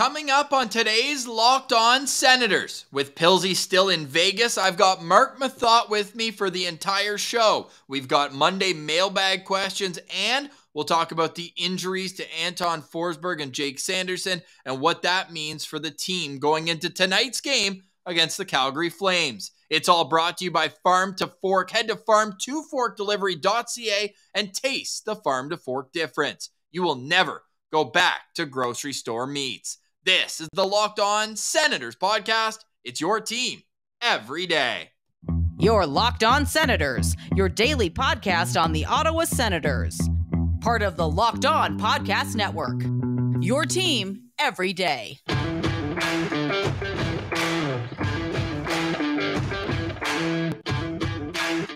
Coming up on today's Locked On Senators. With Pilsy still in Vegas, I've got Marc Methot with me for the entire show. We've got Monday mailbag questions, and we'll talk about the injuries to Anton, Forsberg, and Jake Sanderson, and what that means for the team going into tonight's game against the Calgary Flames. It's all brought to you by Farm to Fork. Head to farm2forkdelivery.ca and taste the Farm to Fork difference. You will never go back to grocery store meats. This is the Locked On Senators podcast. It's your team every day. Your Locked On Senators, your daily podcast on the Ottawa Senators. Part of the Locked On Podcast Network. Your team every day.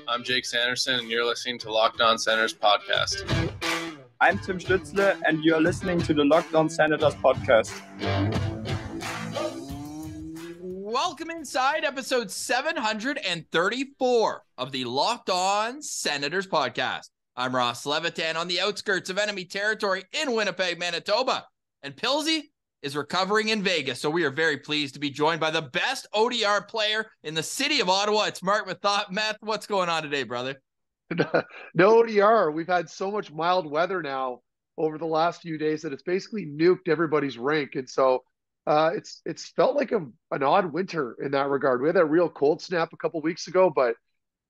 I'm Jake Sanderson, and you're listening to Locked On Senators podcast. I'm Tim Stützle, and you're listening to the Locked On Senators podcast. Welcome inside episode 734 of the Locked On Senators podcast. I'm Ross Levitan on the outskirts of enemy territory in Winnipeg, Manitoba. And Pilsy is recovering in Vegas, so we are very pleased to be joined by the best ODR player in the city of Ottawa. It's Marc Methot. Meth, what's going on today, brother? No ODR. We've had so much mild weather now over the last few days that it's basically nuked everybody's rink. And so it's felt like an odd winter in that regard. We had that real cold snap a couple weeks ago, but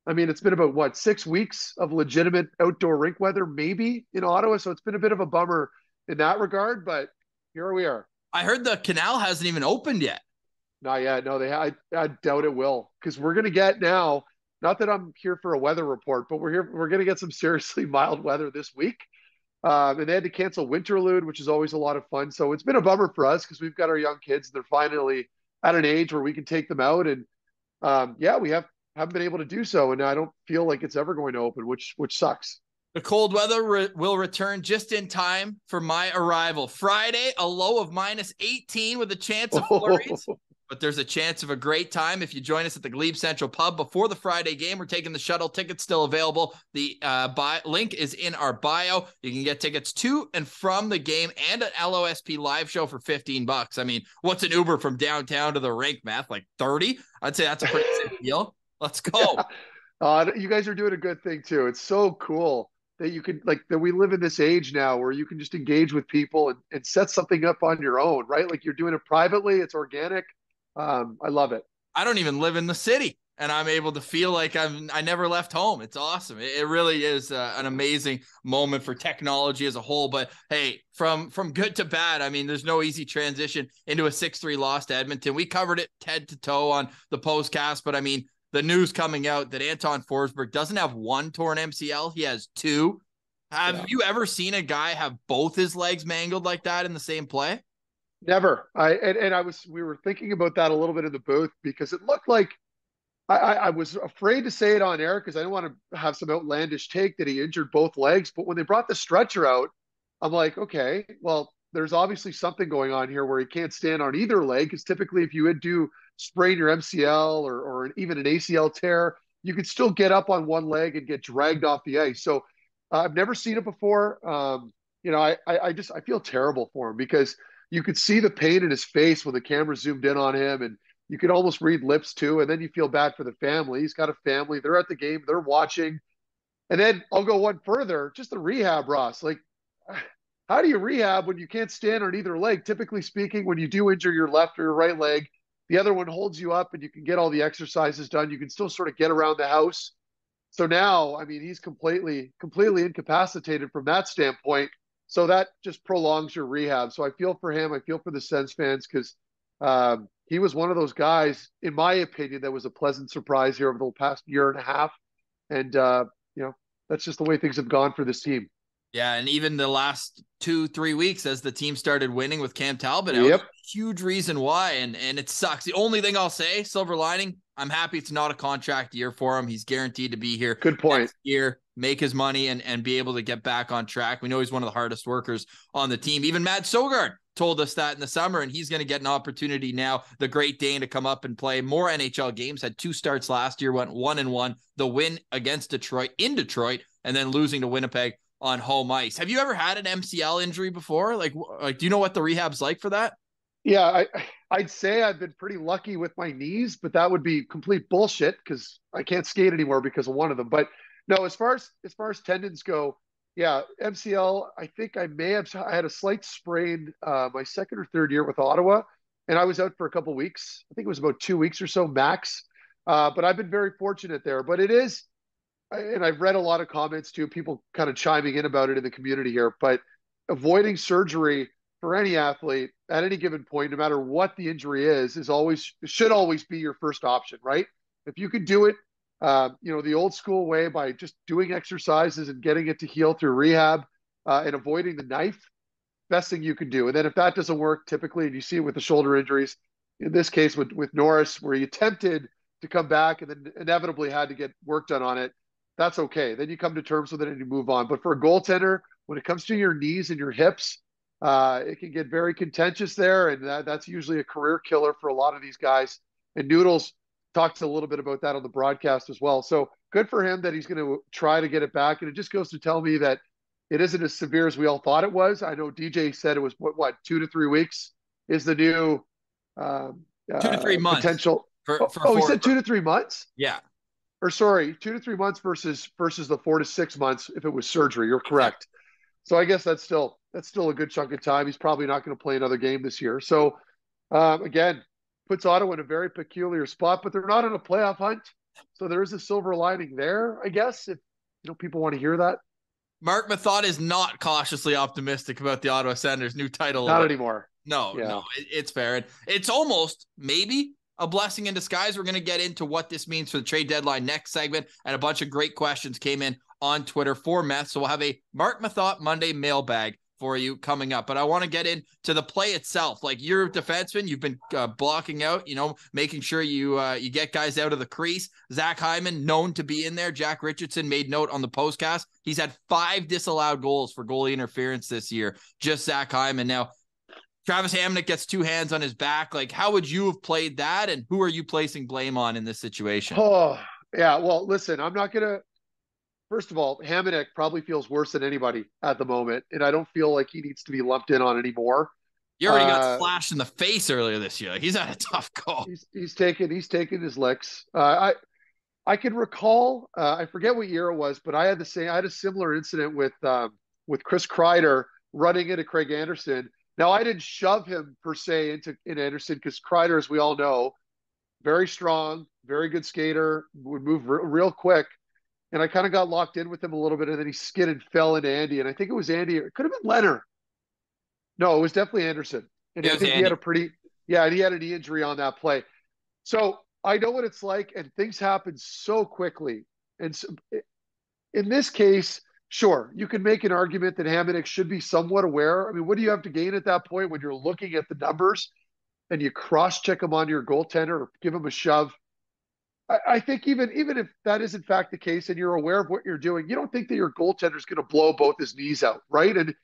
I mean, it's been about 6 weeks of legitimate outdoor rink weather, maybe in Ottawa. So it's been a bit of a bummer in that regard, but here we are. I heard the canal hasn't even opened yet. Not yet. No, I doubt it will, because we're going to get now. Not that I'm here for a weather report, but we're going to get some seriously mild weather this week. And they had to cancel Winterlude, which is always a lot of fun. So it's been a bummer for us because we've got our young kids. They're finally at an age where we can take them out. And we haven't been able to do so. And I don't feel like it's ever going to open, which sucks. The cold weather will return just in time for my arrival. Friday, a low of -18 with a chance of flurries. But there's a chance of a great time if you join us at the GLEBE Central Pub before the Friday game. We're taking the shuttle. Tickets still available. The link is in our bio. You can get tickets to and from the game and an LOSP live show for $15. I mean, what's an Uber from downtown to the rink, Math? Like 30? I'd say that's a pretty safe deal. Let's go. Yeah. You guys are doing a good thing too. It's so cool that you can, like, that we live in this age now where you can just engage with people and set something up on your own, right? Like, you're doing it privately. It's organic. I love it. I don't even live in the city, and I'm able to feel like I never left home. It's awesome. It really is an amazing moment for technology as a whole. But hey, from good to bad, I mean, there's no easy transition into a 6-3 loss to Edmonton. We covered it head to toe on the POSTCAST, but I mean, the news coming out that Anton Forsberg doesn't have one torn MCL, he has two. Have you ever seen a guy have both his legs mangled like that in the same play? Never. We were thinking about that a little bit in the booth because it looked like I was afraid to say it on air because I didn't want to have some outlandish take that he injured both legs. But when they brought the stretcher out, I'm like, okay, well, there's obviously something going on here where he can't stand on either leg. Because typically if you do sprain your MCL or even an ACL tear, you could still get up on one leg and get dragged off the ice. So I've never seen it before. I feel terrible for him because you could see the pain in his face when the camera zoomed in on him, and you could almost read lips too. And then you feel bad for the family. He's got a family. They're at the game. They're watching. And then I'll go one further, just the rehab, Ross. Like, how do you rehab when you can't stand on either leg? Typically speaking, when you do injure your left or your right leg, the other one holds you up and you can get all the exercises done. You can still sort of get around the house. So now, I mean, he's completely incapacitated from that standpoint. So that just prolongs your rehab. So I feel for him. I feel for the Sens fans because he was one of those guys, in my opinion, that was a pleasant surprise here over the past year and a half. And, that's just the way things have gone for this team. Yeah, and even the last 2-3 weeks as the team started winning with Cam Talbot, Yep. Huge reason why, and it sucks. The only thing I'll say, silver lining, I'm happy it's not a contract year for him. He's guaranteed to be here. Good point. Next year, make his money and be able to get back on track. We know he's one of the hardest workers on the team. Even Matt Sogard told us that in the summer, and he's going to get an opportunity now, the Great Dane, to come up and play more NHL games. Had 2 starts last year, went 1-1. The win against Detroit in Detroit, and then losing to Winnipeg on home ice. Have you ever had an MCL injury before? Like, do you know what the rehab's like for that? Yeah, I'd say I've been pretty lucky with my knees, but that would be complete bullshit because I can't skate anymore because of one of them. But no, as far as tendons go, yeah, MCL. I think I had a slight sprain my second or third year with Ottawa, and I was out for a couple weeks. I think it was about 2 weeks or so max. But I've been very fortunate there. But it is, and I've read a lot of comments too, people kind of chiming in about it in the community here. But avoiding surgery for any athlete at any given point, no matter what the injury is always should always be your first option, right? If you could do it, the old school way by just doing exercises and getting it to heal through rehab and avoiding the knife, best thing you can do. And then if that doesn't work, typically, and you see it with the shoulder injuries, in this case with Norris, where he attempted to come back and then inevitably had to get work done on it, that's okay. Then you come to terms with it and you move on. But for a goaltender, when it comes to your knees and your hips, it can get very contentious there, and that's usually a career killer for a lot of these guys. And Noodles talks a little bit about that on the broadcast as well. So good for him that he's going to try to get it back. And it just goes to tell me that it isn't as severe as we all thought it was. I know DJ said it was what 2 to 3 weeks is the new 2 to 3 months potential. He said 2 to 3 months. Yeah. Or sorry, 2 to 3 months versus the 4 to 6 months if it was surgery. You're correct. So I guess that's still a good chunk of time. He's probably not going to play another game this year. So again, puts Ottawa in a very peculiar spot, but they're not on a playoff hunt. So there is a silver lining there, I guess, if people want to hear that. Marc Methot is not cautiously optimistic about the Ottawa Senators' new title. Not anymore. No, it's fair. And it's almost maybe a blessing in disguise. We're going to get into what this means for the trade deadline next segment, and a bunch of great questions came in on Twitter for Meth. So we'll have a Marc Methot Monday mailbag for you coming up. But I want to get into the play itself. Like, you're a defenseman, you've been blocking out, making sure you get guys out of the crease. Zach Hyman, known to be in there. Jack Richardson made note on the postcast. He's had 5 disallowed goals for goalie interference this year. Just Zach Hyman. Now, Travis Hamonic gets 2 hands on his back. Like, how would you have played that? And who are you placing blame on in this situation? Oh, yeah. Well, listen, I'm not going to. First of all, Hamonic probably feels worse than anybody at the moment, and I don't feel like he needs to be lumped in on anymore. You already got slashed in the face earlier this year. Like, he's had a tough call. He's taken his licks. I can recall. I forget what year it was, but I had a similar incident with Chris Kreider running into Craig Anderson. Now, I didn't shove him per se in Anderson, because Kreider, as we all know, very strong, very good skater, would move real quick. And I kind of got locked in with him a little bit, and then he skid and fell into Andy. And I think it was Andy. It could have been Leonard. No, it was definitely Anderson. And I think he had he had a knee injury on that play. So I know what it's like, and things happen so quickly. And so, in this case, sure, you can make an argument that Hamonic should be somewhat aware. I mean, what do you have to gain at that point when you're looking at the numbers and you cross-check him on your goaltender or give him a shove? I think even if that is in fact the case and you're aware of what you're doing, you don't think that your goaltender is going to blow both his knees out, right? And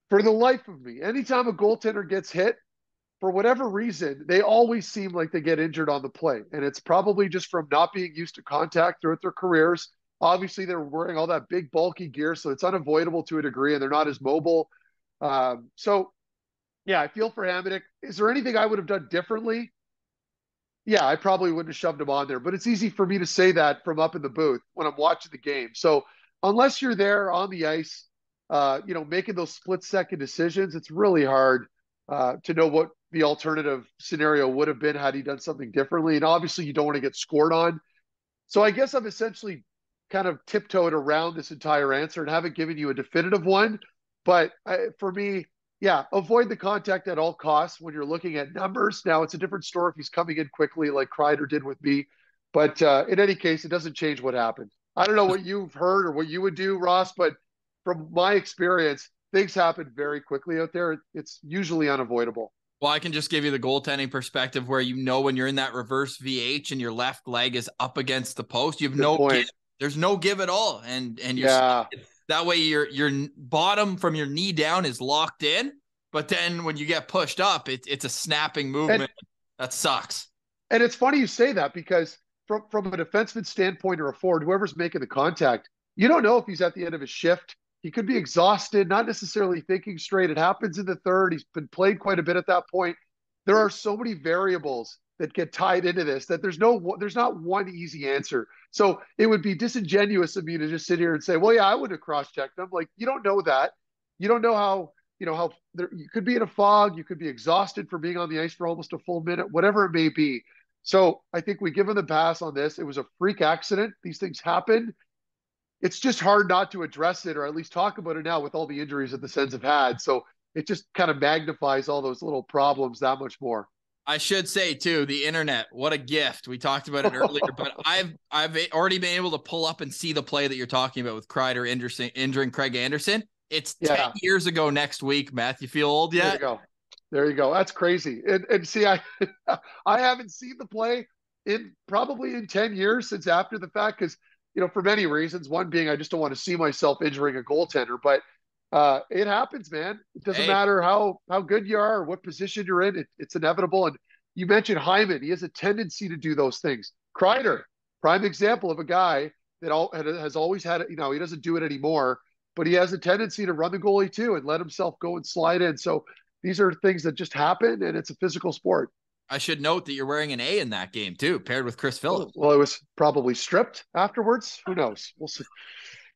for the life of me, anytime a goaltender gets hit, for whatever reason, they always seem like they get injured on the play. And it's probably just from not being used to contact throughout their careers. Obviously, they're wearing all that big, bulky gear, so it's unavoidable to a degree, and they're not as mobile. So, yeah, I feel for Hamonic. Is there anything I would have done differently? Yeah, I probably wouldn't have shoved him on there, but it's easy for me to say that from up in the booth when I'm watching the game. So unless you're there on the ice, making those split-second decisions, it's really hard to know what the alternative scenario would have been had he done something differently. And obviously, you don't want to get scored on. So I guess I've essentially kind of tiptoed around this entire answer and haven't given you a definitive one. But for me, yeah, avoid the contact at all costs when you're looking at numbers. Now, it's a different story if he's coming in quickly like Kreider did with me. But in any case, it doesn't change what happened. I don't know what you've heard or what you would do, Ross, but from my experience, things happen very quickly out there. It's usually unavoidable. Well, I can just give you the goaltending perspective where when you're in that reverse VH and your left leg is up against the post, you have no give. There's no give at all. And you're that way your bottom from your knee down is locked in, but then when you get pushed up, it's a snapping movement. That sucks. And it's funny you say that, because from a defenseman standpoint or a forward, whoever's making the contact, you don't know if he's at the end of his shift. He could be exhausted, not necessarily thinking straight. It happens in the third. He's been played quite a bit at that point. there are so many variables that get tied into this that there's not one easy answer. So it would be disingenuous of me to just sit here and say, well, yeah, I would have cross-checked them. Like, you don't know that. You don't know how you could be in a fog. You could be exhausted for being on the ice for almost a full minute, whatever it may be. So I think we give him the pass on this. It was a freak accident. These things happen. It's just hard not to address it, or at least talk about it now with all the injuries that the Sens have had. So it just kind of magnifies all those little problems that much more. I should say too, the internet, what a gift. We talked about it earlier, but I've already been able to pull up and see the play that you're talking about with Kreider injuring Craig Anderson. It's 10 years ago next week, Matt. You feel old yet? There you go. That's crazy. And see, I haven't seen the play probably in 10 years since after the fact, because, for many reasons, one being I just don't want to see myself injuring a goaltender, but it happens, man. It doesn't matter how good you are or what position you're in. It's inevitable. And you mentioned Hyman. He has a tendency to do those things. Kreider, prime example of a guy that has always had it. He doesn't do it anymore, but he has a tendency to run the goalie too and let himself go and slide in. So these are things that just happen, and it's a physical sport. I should note that you're wearing an A in that game too, paired with Chris Phillips. Well, it was probably stripped afterwards. Who knows? We'll see.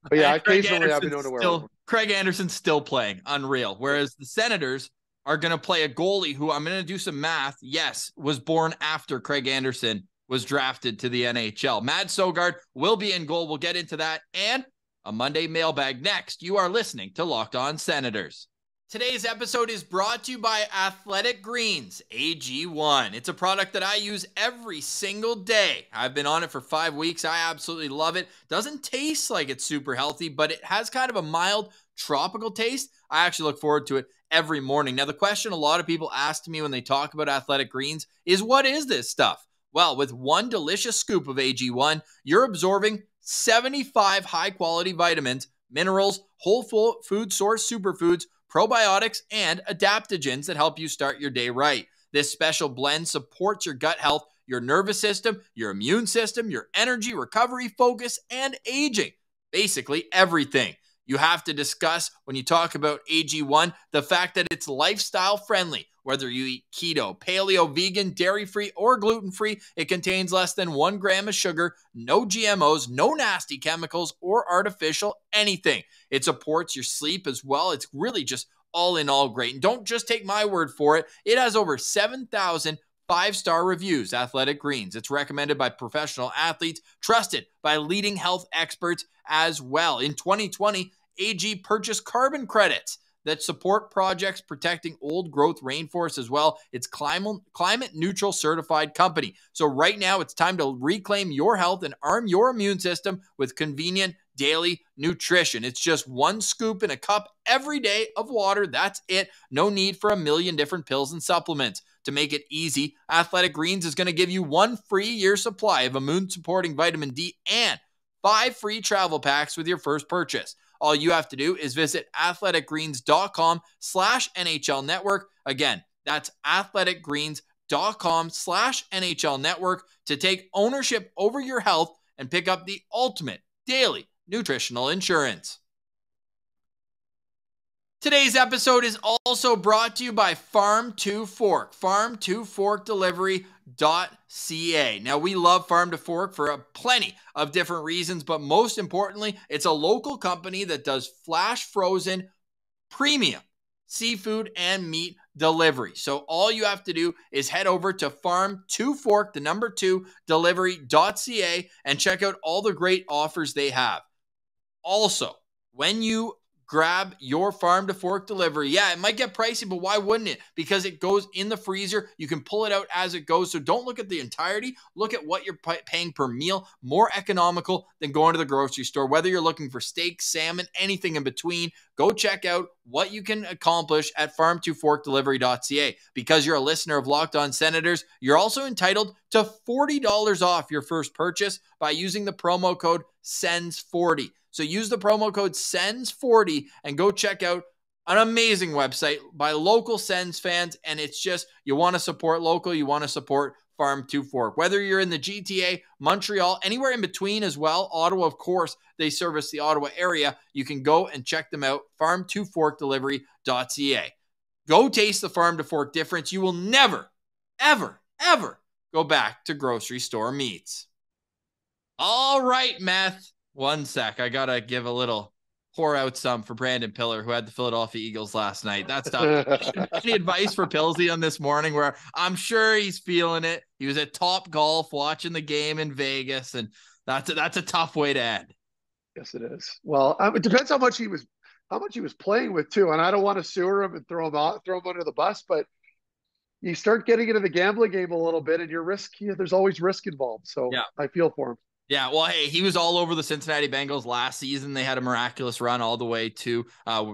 But yeah, occasionally I've been known to wear one. Craig Anderson's still playing. Unreal. Whereas the Senators are going to play a goalie who, I'm going to do some math, yes, was born after Craig Anderson was drafted to the NHL. Mads Søgaard will be in goal. We'll get into that. And a Monday mailbag next. You are listening to Locked On Senators. Today's episode is brought to you by Athletic Greens AG1. It's a product that I use every single day. I've been on it for 5 weeks. I absolutely love it. Doesn't taste like it's super healthy, but it has kind of a mild tropical taste. I actually look forward to it every morning. Now, the question a lot of people ask me when they talk about Athletic Greens is, what is this stuff? Well, with one delicious scoop of AG1, you're absorbing 75 high-quality vitamins, minerals, whole food source superfoods, probiotics, and adaptogens that help you start your day right. This special blend supports your gut health, your nervous system, your immune system, your energy, recovery, focus, and aging. Basically everything. You have to discuss, when you talk about AG1, the fact that it's lifestyle friendly. Whether you eat keto, paleo, vegan, dairy-free, or gluten-free, it contains less than 1 gram of sugar, no GMOs, no nasty chemicals, or artificial anything. It supports your sleep as well. It's really just all in all great. And don't just take my word for it. It has over 7,000 5-star reviews, Athletic Greens. It's recommended by professional athletes, trusted by leading health experts as well. In 2020, AG purchased carbon credits that support projects protecting old growth rainforests as well. It's climate neutral certified company. So right now it's time to reclaim your health and arm your immune system with convenient daily nutrition. It's just 1 scoop in a cup every day of water. That's it. No need for a million different pills and supplements. To make it easy, Athletic Greens is going to give you 1 free year supply of immune supporting vitamin D and 5 free travel packs with your first purchase. All you have to do is visit athleticgreens.com/NHL network. Again, that's athleticgreens.com/NHL network to take ownership over your health and pick up the ultimate daily nutritional insurance. Today's episode is also brought to you by Farm to Fork, farm2forkdelivery.ca. Now, we love Farm to Fork for plenty of different reasons, but most importantly, it's a local company that does flash frozen premium seafood and meat delivery. So all you have to do is head over to farm2fork2delivery.ca and check out all the great offers they have. Also, when you grab your Farm to Fork delivery, yeah, it might get pricey, but why wouldn't it? Because it goes in the freezer. You can pull it out as it goes. So don't look at the entirety. Look at what you're paying per meal. More economical than going to the grocery store. Whether you're looking for steak, salmon, anything in between, go check out what you can accomplish at farm2forkdelivery.ca. Because you're a listener of Locked On Senators, you're also entitled to $40 off your first purchase by using the promo code SENS40. So use the promo code SENS40 and go check out an amazing website by local Sens fans. And it's just, you want to support local, you want to support Farm to Fork. Whether you're in the GTA, Montreal, anywhere in between as well, Ottawa, of course, they service the Ottawa area. You can go and check them out, farm2forkdelivery.ca. Go taste the Farm to Fork difference. You will never ever go back to grocery store meats. All right, Meth. One sec. I got to give a little pour out some for Brandon Pillar, who had the Philadelphia Eagles last night. That's tough. Any advice for Pillsy on this morning, where I'm sure he's feeling it? He was at Top Golf watching the game in Vegas, and that's a tough way to end. Yes, it is. Well, it depends how much he was playing with too. And I don't want to sewer him and throw him under the bus, but you start getting into the gambling game a little bit, and there's always risk involved. So yeah. I feel for him. Yeah, well, hey, he was all over the Cincinnati Bengals last season. They had a miraculous run all the way to,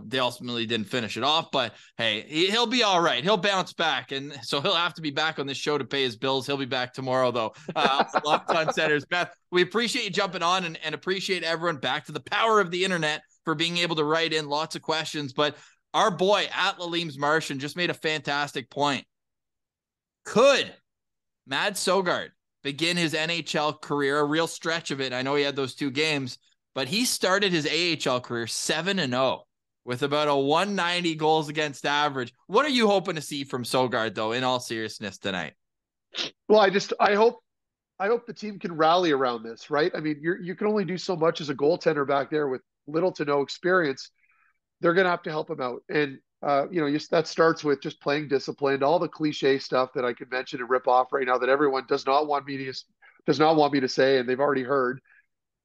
they ultimately didn't finish it off, but hey, he'll be all right. He'll bounce back, and so he'll have to be back on this show to pay his bills. He'll be back tomorrow, though. Locked on Senators. Beth, we appreciate you jumping on and appreciate everyone, back to the power of the internet, for being able to write in lots of questions. But our boy at Laleem's Martian just made a fantastic point. Could Mads Søgaard begin his NHL career, a real stretch of it? I know he had those 2 games, but he started his AHL career 7-0 with about a 190 goals against average. What are you hoping to see from Søgaard, though, in all seriousness tonight? Well, I hope the team can rally around this, right? I mean, you can only do so much as a goaltender back there with little to no experience. They're going to have to help him out. And, that starts with just playing disciplined, all the cliche stuff that I could mention and rip off right now that everyone does not want me to say, and they've already heard.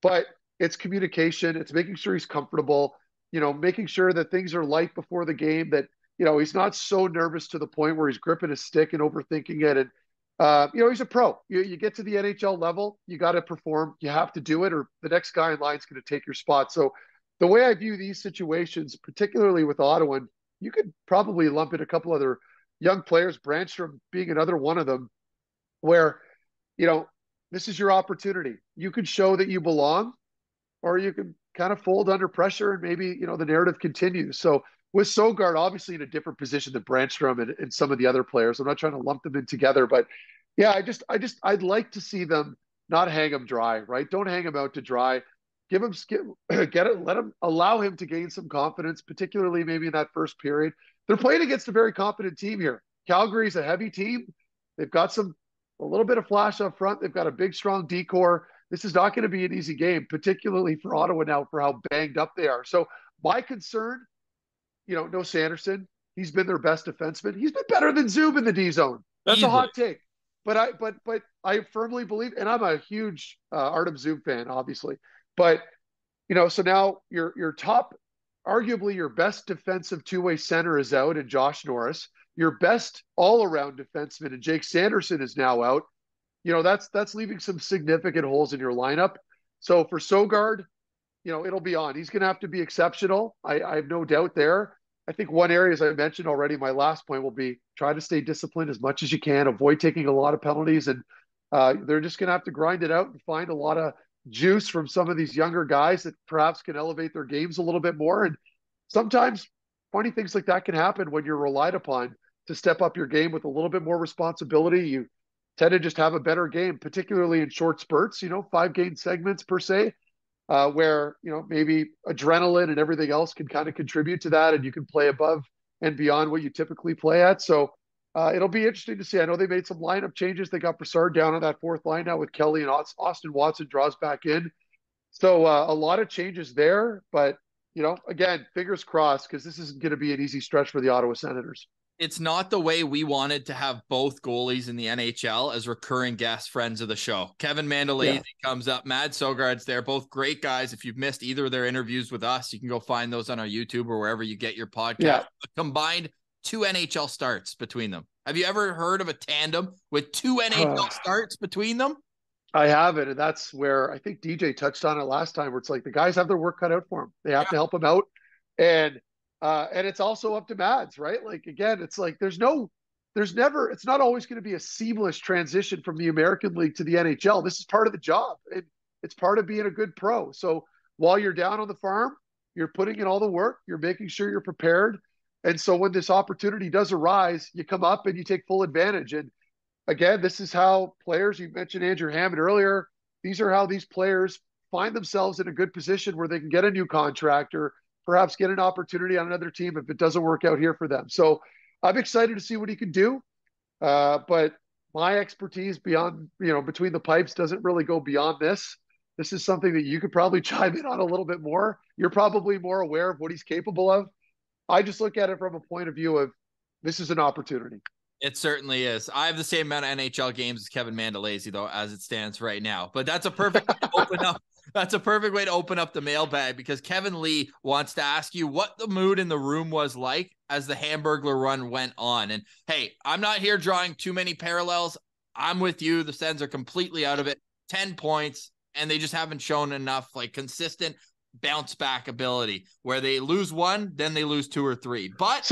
But it's communication. It's making sure he's comfortable, making sure that things are light before the game, that, he's not so nervous to the point where he's gripping his stick and overthinking it. And, he's a pro. You get to the NHL level, you got to perform. You have to do it, or the next guy in line is going to take your spot. So the way I view these situations, particularly with Ottawa, you could probably lump in a couple other young players, Brandstrom being another one of them, where, this is your opportunity. You can show that you belong, or you can kind of fold under pressure and maybe, the narrative continues. So with Søgaard, obviously in a different position than Brandstrom and some of the other players, I'm not trying to lump them in together, but yeah, I'd like to see them not hang him dry, right? Don't hang him out to dry. Give him, allow him to gain some confidence, particularly maybe in that first period. They're playing against a very competent team here. Calgary's a heavy team. They've got a little bit of flash up front. They've got a big, strong D-core. This is not going to be an easy game, particularly for Ottawa now, for how banged up they are. So my concern, no Sanderson. He's been their best defenseman. He's been better than Zoom in the D zone. That's a hot take. But I firmly believe, and I'm a huge Artem Zoom fan, obviously. But, so now your top, arguably your best defensive two-way center is out in Josh Norris. Your best all-around defenseman and Jake Sanderson is now out. That's leaving some significant holes in your lineup. So for Søgaard, it'll be on. He's going to have to be exceptional. I have no doubt there. I think one area, as I mentioned already, my last point will be try to stay disciplined as much as you can, avoid taking a lot of penalties, and they're just going to have to grind it out and find a lot of juice from some of these younger guys that perhaps can elevate their games a little bit more. And sometimes funny things like that can happen when you're relied upon to step up your game with a little bit more responsibility. You tend to just have a better game, particularly in short spurts, 5-game segments per se, where, maybe adrenaline and everything else can kind of contribute to that, and you can play above and beyond what you typically play at. So it'll be interesting to see. I know they made some lineup changes. They got Brassard down on that 4th line now with Kelly, and Austin Watson draws back in. So a lot of changes there. But, again, fingers crossed, because this isn't going to be an easy stretch for the Ottawa Senators. It's not the way we wanted to have both goalies in the NHL as recurring guest friends of the show. Kevin Mandolese comes up. Mads Søgaard's there. Both great guys. If you've missed either of their interviews with us, you can go find those on our YouTube or wherever you get your podcast. Yeah. Combined 2 NHL starts between them. Have you ever heard of a tandem with 2 NHL starts between them? I haven't, and that's where I think DJ touched on it last time, where it's like the guys have their work cut out for them. They have to help them out, and it's also up to Mads, right? Like, again, it's like it's not always going to be a seamless transition from the American League to the NHL. This is part of the job, and it's part of being a good pro. So while you're down on the farm, you're putting in all the work, you're making sure you're prepared. And so when this opportunity does arise, you come up and you take full advantage. And again, this is how players, you mentioned Andrew Hammond earlier, these are how these players find themselves in a good position where they can get a new contract or perhaps get an opportunity on another team if it doesn't work out here for them. So I'm excited to see what he can do. But my expertise beyond, between the pipes doesn't really go beyond this. This is something that you could probably chime in on a little bit more. You're probably more aware of what he's capable of. I just look at it from a point of view of this is an opportunity. It certainly is. I have the same amount of NHL games as Kevin Mandolese, though, as it stands right now. But that's a perfect way to open up. That's a perfect way to open up the mailbag, because Kevin Lee wants to ask you what the mood in the room was like as the Hamburglar run went on. And hey, I'm not here drawing too many parallels. I'm with you. The Sens are completely out of it. 10 points, and they just haven't shown enough consistent bounce back ability where they lose one, then they lose two or three. But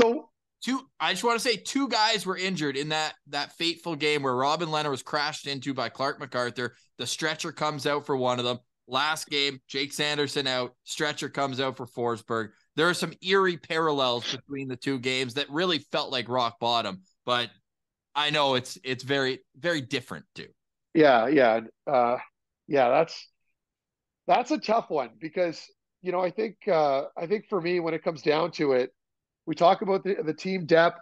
I just want to say two guys were injured in that fateful game where Robin Lehner was crashed into by Clark MacArthur. The stretcher comes out for one of them. Last game, Jake Sanderson out, stretcher comes out for Forsberg. There are some eerie parallels between the two games that really felt like rock bottom, but I know it's very, very different too. Yeah. That's a tough one because, I think for me, when it comes down to it, we talk about the team depth.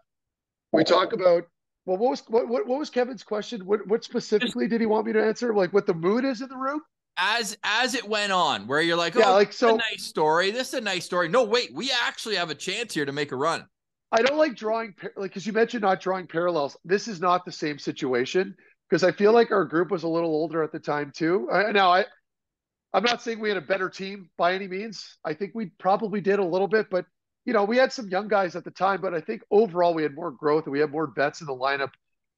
We talk about, well, what was Kevin's question? What specifically did he want me to answer? Like what the mood is in the room? As it went on, where you're like, this is a nice story. This is a nice story. No, wait, we actually have a chance here to make a run. I don't like drawing, because you mentioned not drawing parallels. This is not the same situation because I feel like our group was a little older at the time too. I'm not saying we had a better team by any means. I think we probably did a little bit, but we had some young guys at the time, but I think overall we had more growth and we had more vets in the lineup.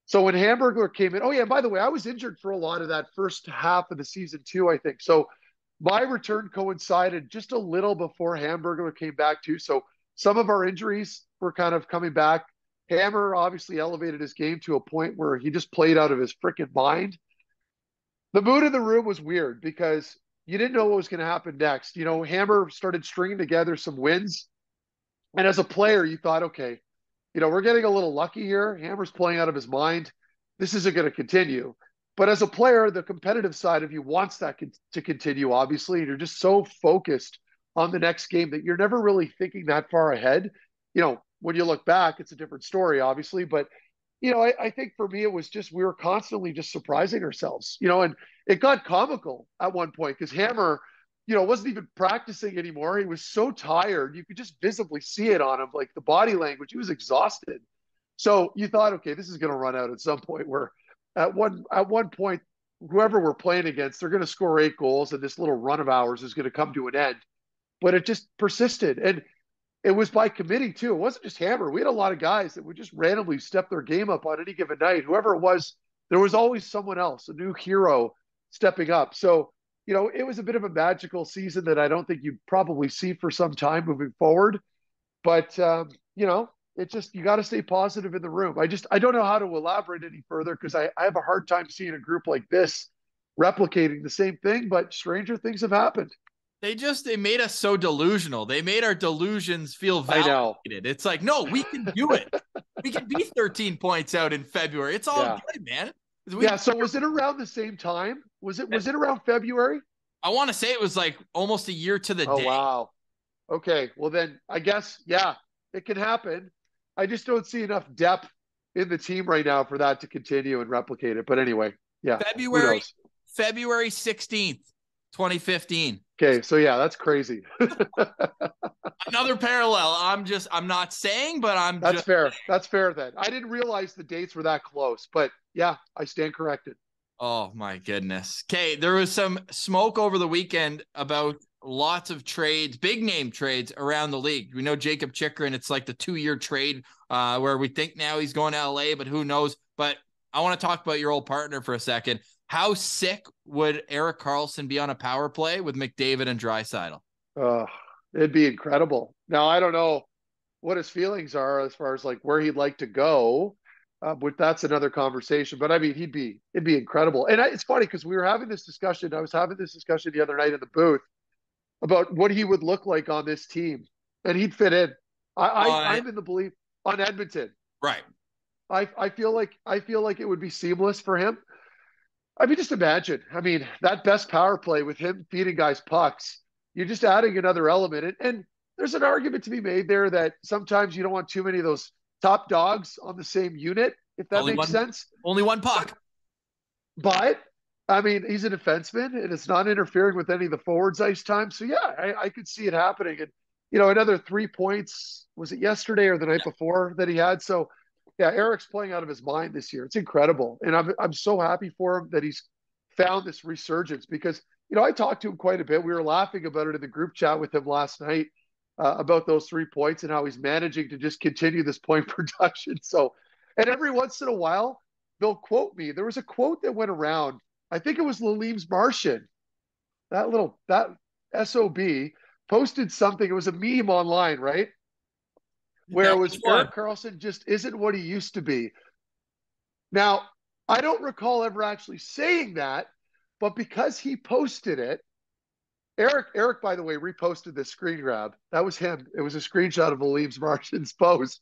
So when Hamburglar came in, by the way, I was injured for a lot of that first half of the season too, I think. So my return coincided just a little before Hamburglar came back too. So some of our injuries were kind of coming back. Hammer obviously elevated his game to a point where he just played out of his freaking mind. The mood in the room was weird because you didn't know what was going to happen next. Hammer started stringing together some wins. And as a player, you thought, okay, we're getting a little lucky here. Hammer's playing out of his mind. This isn't going to continue. But as a player, the competitive side of you wants that to continue, obviously. And you're just so focused on the next game that you're never really thinking that far ahead. When you look back, it's a different story, obviously. But, I think for me, it was just we were constantly just surprising ourselves, and it got comical at one point because Hammer, wasn't even practicing anymore. He was so tired. You could just visibly see it on him, like the body language. He was exhausted. So you thought, okay, this is going to run out at some point where at one point, whoever we're playing against, they're going to score 8 goals and this little run of ours is going to come to an end. But it just persisted. And it was by committee too. It wasn't just Hammer. We had a lot of guys that would just randomly step their game up on any given night. Whoever it was, there was always someone else, a new hero stepping up. So, it was a bit of a magical season that I don't think you probably see for some time moving forward. But, it just, you got to stay positive in the room. I don't know how to elaborate any further because I have a hard time seeing a group like this replicating the same thing, but stranger things have happened. They made us so delusional. They made our delusions feel validated. It's like, no, we can do it. We can be 13 points out in February. It's all good, man. So was it around the same time? Was it around February? I want to say it was like almost a year to the day. Oh, wow. Okay. Well, then I guess, it can happen. I just don't see enough depth in the team right now for that to continue and replicate it. But anyway, February 16th, 2015. Okay. So that's crazy. Another parallel. I'm not saying, but That's fair. That's fair then. I didn't realize the dates were that close, but I stand corrected. Oh my goodness. Okay. There was some smoke over the weekend about lots of trades, big name trades around the league. We know Jacob Chychrun, it's like the 2-year trade where we think now he's going to LA, but who knows? But I want to talk about your old partner for a second. How sick would Erik Karlsson be on a power play with McDavid and Draisaitl? It'd be incredible. Now, I don't know what his feelings are as far as like where he'd like to go. But that's another conversation. But I mean, it'd be incredible. And it's funny because we were having this discussion. I was having this discussion the other night in the booth about what he would look like on this team, and he'd fit in. I'm in the belief on Edmonton. Right. I feel like it would be seamless for him. I mean, just imagine. I mean, that best power play with him feeding guys pucks. You're just adding another element, and there's an argument to be made there that sometimes you don't want too many of those top dogs on the same unit. if that makes sense. Only one puck. But I mean, he's a defenseman, and it's not interfering with any of the forwards' ice time. So yeah, I could see it happening. And another 3 points. Was it yesterday or the night before that he had? So yeah, Erik's playing out of his mind this year. It's incredible, and I'm so happy for him that he's found this resurgence because I talked to him quite a bit. We were laughing about it in the group chat with him last night about those 3 points and how he's managing to just continue this point production. So, and every once in a while they'll quote me. There was a quote that went around. I think it was Lalim's Martian. That SOB posted something. It was a meme online, right? Where it was Erik Karlsson just isn't what he used to be. Now, I don't recall ever actually saying that, but because he posted it, Erik, by the way, reposted this screen grab. That was him. It was a screenshot of Lalim's Martian's post.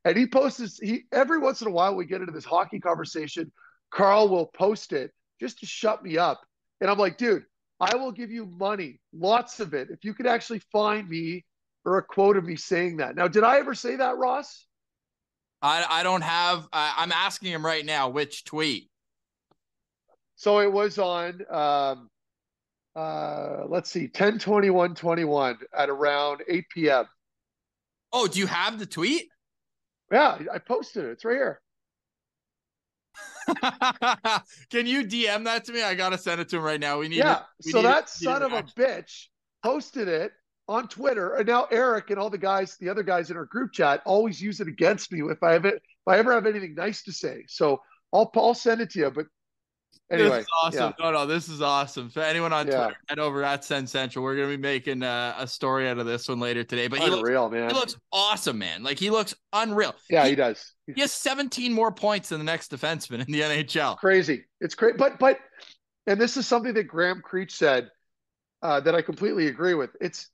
And he posts every once in a while we get into this hockey conversation, Carl will post it just to shut me up. And I'm like, dude, I will give you money, lots of it, if you could actually find me or a quote of me saying that. Now, did I ever say that, Ross? I don't have, I'm asking him right now, which tweet? So it was on, let's see, 10/21/21 at around 8 p.m. Oh, do you have the tweet? Yeah, I posted it. It's right here. Can you DM that to me? I got to send it to him right now. So that son of a bitch posted it on Twitter. And now Erik and all the other guys in our group chat always use it against me if I ever have anything nice to say. So I'll send it to you. But anyway. This is awesome. Yeah. No, this is awesome. For anyone on Twitter, head over at Sens Central. We're going to be making a story out of this one later today. But he looks awesome, man. Like, he looks unreal. Yeah, he does. He has 17 more points than the next defenseman in the NHL. Crazy. It's great. But and this is something that Graham Creech said that I completely agree with. It's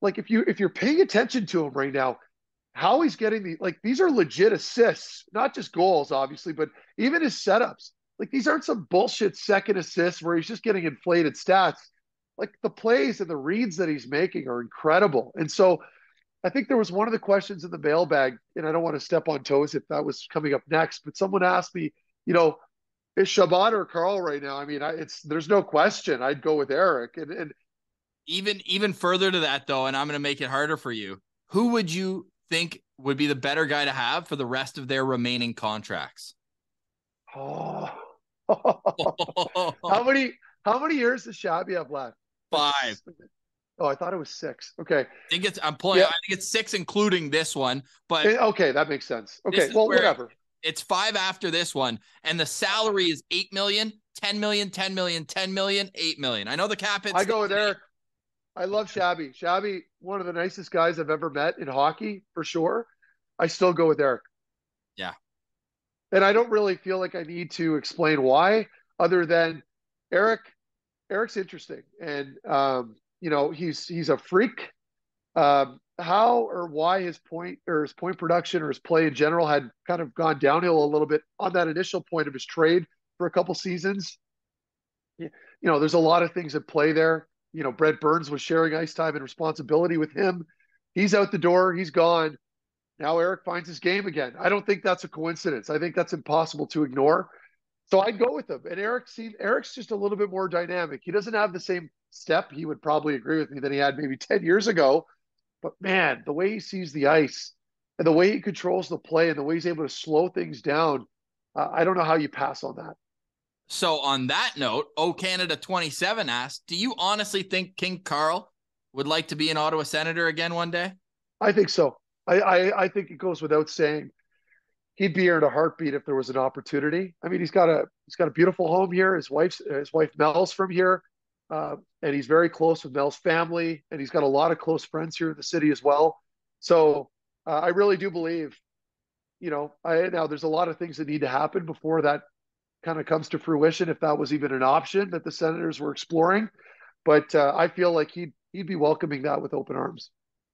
like if you're paying attention to him right now, how he's getting these are legit assists, not just goals, obviously, but even his setups. Like, these aren't some bullshit second assists where he's just getting inflated stats. Like, the plays and the reads that he's making are incredible. And so I think there was one of the questions in the mailbag, and I don't want to step on toes if that was coming up next, but someone asked me, is Chabot or Carl right now? I mean, there's no question. I'd go with Erik. And even further to that, though, and I'm going to make it harder for you. Who would you think would be the better guy to have for the rest of their remaining contracts? Oh. How many years does Shabby have left? 5. Oh, I thought it was 6. Okay. I think it's 6 including this one, but okay, that makes sense. Okay, well, whatever. It's 5 after this one, and the salary is 8 million, 10 million, 10 million, 10 million, 8 million. I know the cap hits. I go with Erik. I love Shabby. Shabby, one of the nicest guys I've ever met in hockey, for sure. I still go with Erik. Yeah. And I don't really feel like I need to explain why, other than Erik's interesting. And, he's a freak. How or why his point production or his play in general had kind of gone downhill a little bit on that initial point of his trade for a couple seasons. There's a lot of things at play there. Brett Burns was sharing ice time and responsibility with him. He's out the door. He's gone. Now Erik finds his game again. I don't think that's a coincidence. I think that's impossible to ignore. So I'd go with him. And Erik's just a little bit more dynamic. He doesn't have the same step. He would probably agree with me that he had maybe 10 years ago. But man, the way he sees the ice and the way he controls the play and the way he's able to slow things down, I don't know how you pass on that. So on that note, Canada 27 asked, do you honestly think King Carl would like to be an Ottawa Senator again one day? I think so. I think it goes without saying he'd be here in a heartbeat if there was an opportunity. I mean, he's got a beautiful home here. His wife Mel's from here, and he's very close with Mel's family, and he's got a lot of close friends here in the city as well. So I really do believe, now there's a lot of things that need to happen before that kind of comes to fruition, if that was even an option that the Senators were exploring. But I feel like he'd be welcoming that with open arms.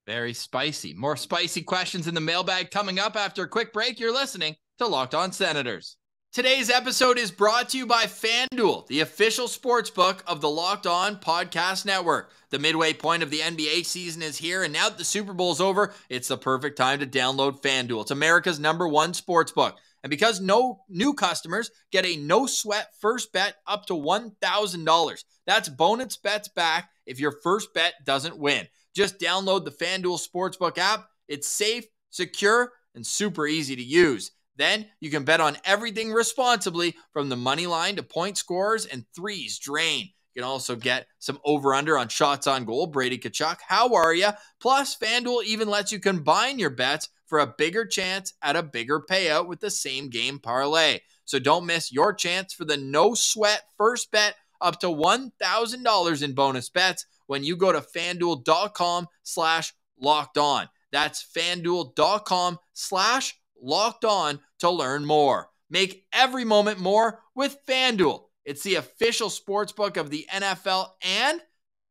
Very spicy. More spicy questions in the mailbag coming up after a quick break. You're listening to Locked On Senators. Today's episode is brought to you by FanDuel, the official sportsbook of the Locked On Podcast Network. The midway point of the NBA season is here, and now that the Super Bowl is over, it's the perfect time to download FanDuel. It's America's #1 sportsbook. And because no new customers get a no-sweat first bet up to $1,000. That's bonus bets back if your first bet doesn't win. Just download the FanDuel Sportsbook app. It's safe, secure, and super easy to use. Then you can bet on everything responsibly, from the money line to point scorers and threes drain. You can also get some over-under on shots on goal. Brady Tkachuk, how are you? Plus, FanDuel even lets you combine your bets for a bigger chance at a bigger payout with the same game parlay. So don't miss your chance for the no-sweat first bet up to $1,000 in bonus bets when you go to FanDuel.com/LockedOn. That's FanDuel.com/LockedOn to learn more. Make every moment more with FanDuel. It's the official sportsbook of the NFL and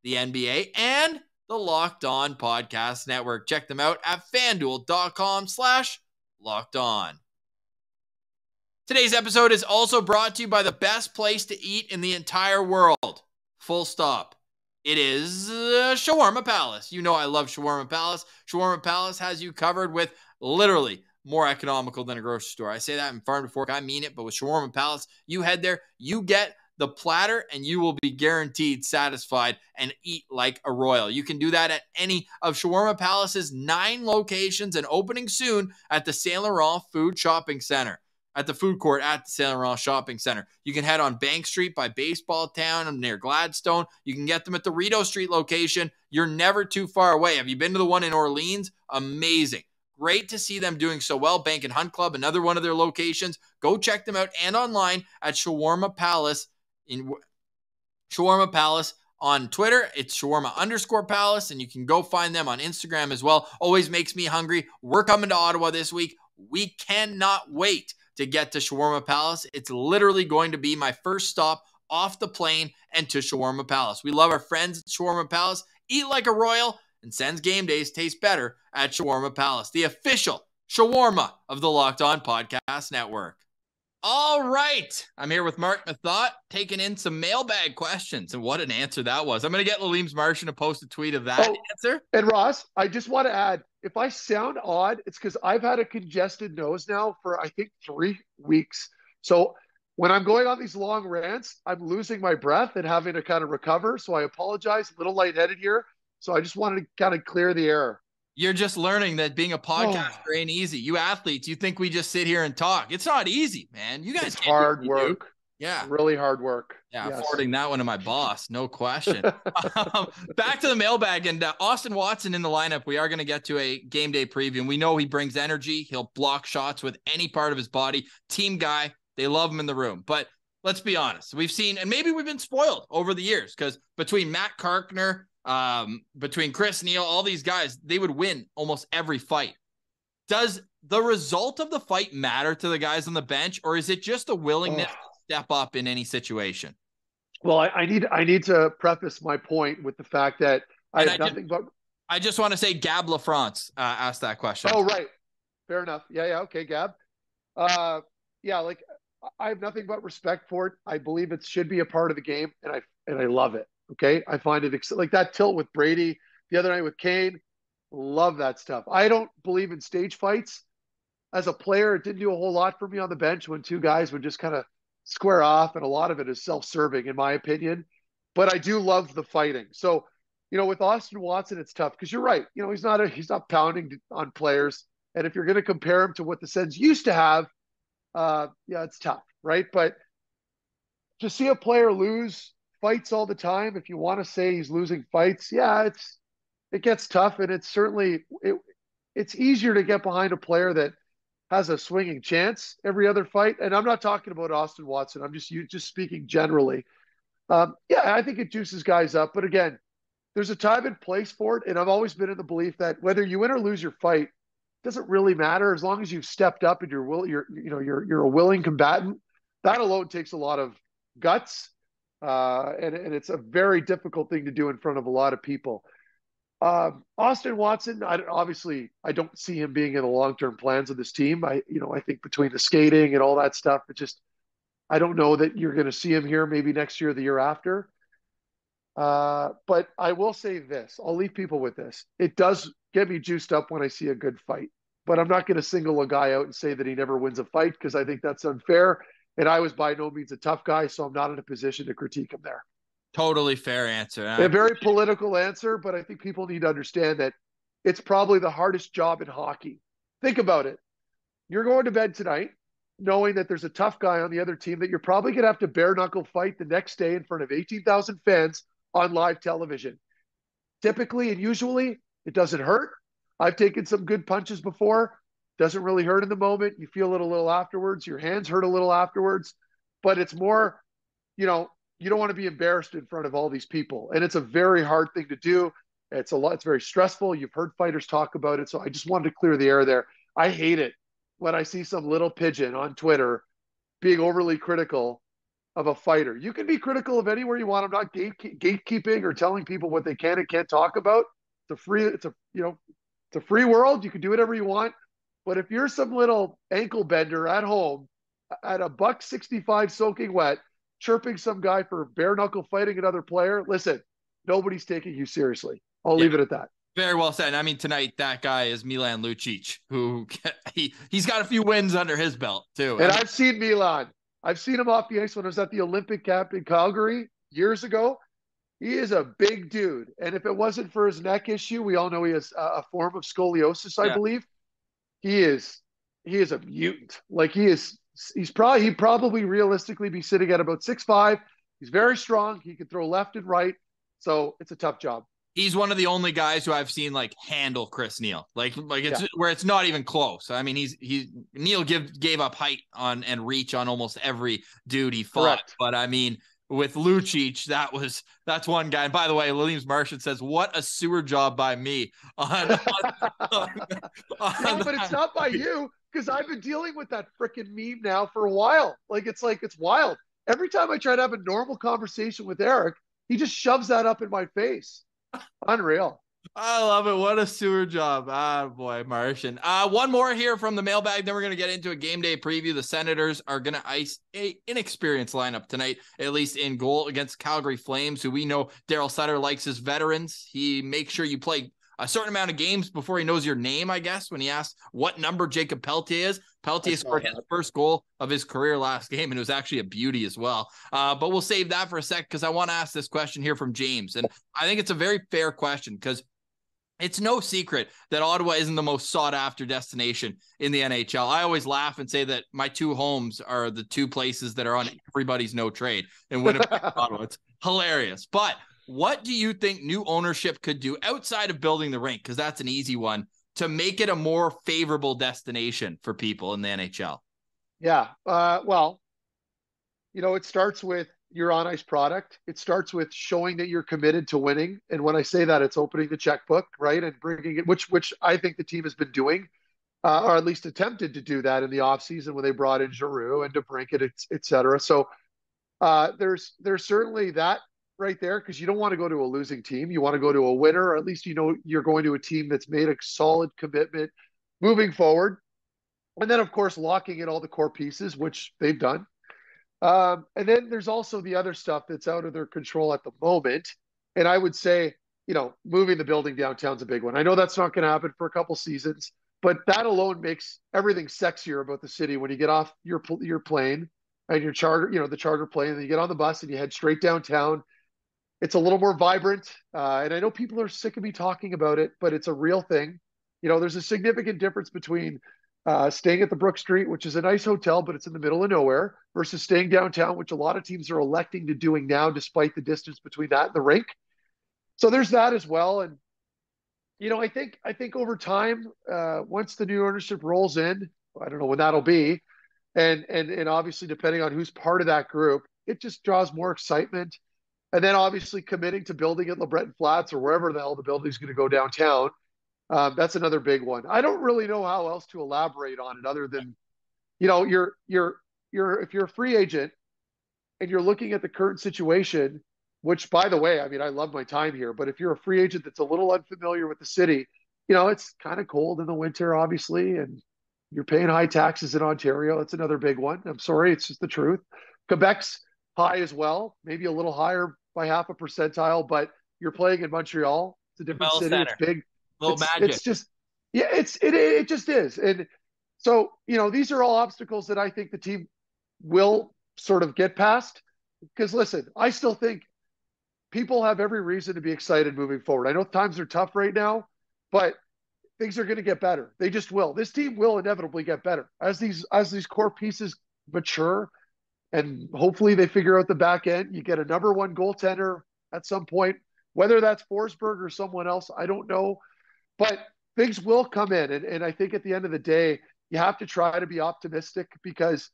the NBA and the Locked On Podcast Network. Check them out at FanDuel.com/LockedOn. Today's episode is also brought to you by the best place to eat in the entire world. Full stop. It is Shawarma Palace. You know I love Shawarma Palace. Shawarma Palace has you covered with literally more economical than a grocery store. I say that in farm to fork. I mean it. But with Shawarma Palace, you head there, you get the platter, and you will be guaranteed satisfied and eat like a royal. You can do that at any of Shawarma Palace's 9 locations and opening soon at the Saint Laurent Food Shopping Center. At the food court at the Saint Laurent Shopping Center. You can head on Bank Street by Baseball Town near Gladstone. You can get them at the Rideau Street location. You're never too far away. Have you been to the one in Orleans? Amazing. Great to see them doing so well. Bank and Hunt Club, another one of their locations. Go check them out, and online at Shawarma Palace. Shawarma Palace on Twitter. It's Shawarma_Palace, and you can go find them on Instagram as well. Always makes me hungry. We're coming to Ottawa this week. We cannot wait to get to Shawarma Palace. It's literally going to be my first stop off the plane and to Shawarma Palace. We love our friends at Shawarma Palace. Eat like a royal, and Sens game days taste better at Shawarma Palace, the official shawarma of the Locked On Podcast Network. All right. I'm here with Marc Methot, taking in some mailbag questions, and what an answer that was. I'm going to get Laleem's Martian to post a tweet of that answer. And Ross, I just want to add, if I sound odd, it's because I've had a congested nose now for, I think, 3 weeks. So when I'm going on these long rants, I'm losing my breath and having to kind of recover. So I apologize, a little lightheaded here. So I just wanted to kind of clear the air. You're just learning that being a podcaster ain't easy. You athletes, you think we just sit here and talk. It's not easy, man. You guys it's hard work. Yeah. Really hard work. Yeah, yes. Forwarding that one to my boss, no question. Back to the mailbag, and Austin Watson in the lineup. We are going to get to a game day preview, and we know he brings energy. He'll block shots with any part of his body. Team guy. They love him in the room. But let's be honest. We've seen, and maybe we've been spoiled over the years, because between Matt Karkner, between Chris Neal, all these guys, they would win almost every fight. Does the result of the fight matter to the guys on the bench, or is it just a willingness to step up in any situation? Well, I need to preface my point with the fact that I just want to say Gab LaFrance asked that question. Oh, right. Fair enough. Yeah. Okay, Gab. Like I have nothing but respect for it. I believe it should be a part of the game, and I love it. Okay. I find it like that tilt with Brady the other night with Kane. Love that stuff. I don't believe in stage fights. As a player, it didn't do a whole lot for me on the bench when 2 guys would just kind of square off, and a lot of it is self-serving in my opinion, but I do love the fighting. So, with Austin Watson, it's tough because you're right. He's not pounding on players. And if you're going to compare him to what the Sens used to have, it's tough, right? But to see a player lose fights all the time, if you want to say he's losing fights, it gets tough. And it's certainly, it's easier to get behind a player that has a swinging chance every other fight. And I'm not talking about Austin Watson. I'm just speaking generally. I think it juices guys up. But again, there's a time and place for it. And I've always been in the belief that whether you win or lose your fight doesn't really matter as long as you've stepped up and you're a willing combatant. That alone takes a lot of guts. And it's a very difficult thing to do in front of a lot of people. Austin Watson, I don't see him being in the long-term plans of this team. I think between the skating and all that stuff, I don't know that you're going to see him here maybe next year or the year after. But I will say this, I'll leave people with this. It does get me juiced up when I see a good fight. but I'm not going to single a guy out and say that he never wins a fight because I think that's unfair. And I was by no means a tough guy, so I'm not in a position to critique him there. Totally fair answer. A very political answer, but I think people need to understand that it's probably the hardest job in hockey. Think about it. You're going to bed tonight knowing that there's a tough guy on the other team that you're probably going to have to bare knuckle fight the next day in front of 18,000 fans on live television. Typically and usually, it doesn't hurt. I've taken some good punches before. Doesn't really hurt in the moment. You feel it a little afterwards. Your hands hurt a little afterwards. But it's more, you don't want to be embarrassed in front of all these people. And it's a very hard thing to do. It's very stressful. You've heard fighters talk about it. So I just wanted to clear the air there. I hate it when I see some little pigeon on Twitter being overly critical of a fighter. You can be critical of anywhere you want. I'm not gatekeeping or telling people what they can and can't talk about. It's a free world. You can do whatever you want. But if you're some little ankle bender at home at $1.65 soaking wet, chirping some guy for bare knuckle fighting another player, listen, nobody's taking you seriously. I'll leave it at that. Very well said. I mean, tonight, that guy is Milan Lucic, who he's got a few wins under his belt, too. And I've seen Milan. I've seen him off the ice when I was at the Olympic camp in Calgary years ago. He is a big dude. And if it wasn't for his neck issue, we all know he has a form of scoliosis, I believe. He is a mutant. Like he'd probably realistically be sitting at about 6'5". He's very strong. He can throw left and right. So it's a tough job. He's one of the only guys who I've seen like handle Chris Neil, like it's where it's not even close. I mean, Neil gave up height on and reach on almost every dude he fought. Correct. But I mean, with Lucic, that's one guy. And by the way, Williams Martian says, "What a sewer job by me." But it's not by you because I've been dealing with that freaking meme now for a while. It's wild. Every time I try to have a normal conversation with Erik, he just shoves that up in my face. Unreal. I love it. What a sewer job. Ah, boy, Martian. One more here from the mailbag. Then we're going to get into a game day preview. The Senators are going to ice a inexperienced lineup tonight, at least in goal against Calgary Flames, who we know Daryl Sutter likes his veterans. He makes sure you play a certain amount of games before he knows your name, I guess, when he asks what number Jacob Pelletier is. Pelletier scored his first goal of his career last game, and it was actually a beauty as well. But we'll save that for a sec because I want to ask this question here from James. And I think it's a very fair question because it's no secret that Ottawa isn't the most sought-after destination in the NHL. I always laugh and say that my two homes are the two places that are on everybody's no trade in Winnipeg and Ottawa. It's hilarious. But what do you think new ownership could do outside of building the rink? Because that's an easy one to make it a more favorable destination for people in the NHL. Yeah. Well, it starts with your on-ice product. It starts with showing that you're committed to winning. And when I say that, it's opening the checkbook, right? And bringing it, which I think the team has been doing, or at least attempted to do that in the offseason when they brought in Giroux and DeBrincat, et cetera. So there's certainly that right there because you don't want to go to a losing team. You want to go to a winner, or at least you're going to a team that's made a solid commitment moving forward. And then, of course, locking in all the core pieces, which they've done. And then there's also the other stuff that's out of their control at the moment. And I would say, moving the building downtown's a big one. I know that's not going to happen for a couple seasons, but that alone makes everything sexier about the city when you get off your plane and your charter, the charter plane, and you get on the bus and you head straight downtown. It's a little more vibrant. And I know people are sick of me talking about it, but it's a real thing. There's a significant difference between staying at the Brook Street, which is a nice hotel, but it's in the middle of nowhere, versus staying downtown, which a lot of teams are electing to doing now, despite the distance between that and the rink. So there's that as well. And, I think over time, once the new ownership rolls in, I don't know when that'll be. And obviously, depending on who's part of that group, it just draws more excitement. And then obviously committing to building at LeBreton Flats or wherever the hell the building's going to go downtown. That's another big one. I don't really know how else to elaborate on it other than, if you're a free agent and you're looking at the current situation, which by the way, I mean, I love my time here, but if you're a free agent that's a little unfamiliar with the city, it's kind of cold in the winter, obviously, and you're paying high taxes in Ontario. That's another big one. I'm sorry. It's just the truth. Quebec's high as well, maybe a little higher by half a percentile, but you're playing in Montreal. It's a different city. Center. It's big. Magic. It's just, Yeah, it just is. And so, these are all obstacles that I think the team will sort of get past. Because listen, I still think people have every reason to be excited moving forward. I know times are tough right now, but things are going to get better. They just will. This team will inevitably get better as these core pieces mature, and hopefully they figure out the back end. You get a number one goaltender at some point, whether that's Forsberg or someone else, I don't know, but things will come in. And I think at the end of the day, you have to try to be optimistic because,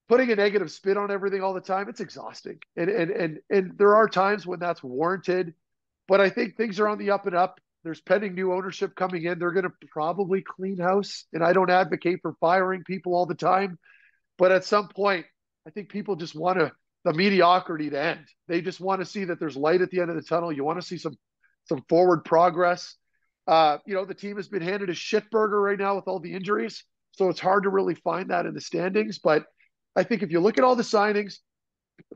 putting a negative spin on everything all the time, it's exhausting. And there are times when that's warranted, but I think things are on the up and up. There's pending new ownership coming in. They're going to probably clean house. And I don't advocate for firing people all the time, but at some point, I think people just want the mediocrity to end. They just want to see that there's light at the end of the tunnel. You want to see some forward progress. The team has been handed a shit burger right now with all the injuries. So it's hard to really find that in the standings. But I think if you look at all the signings,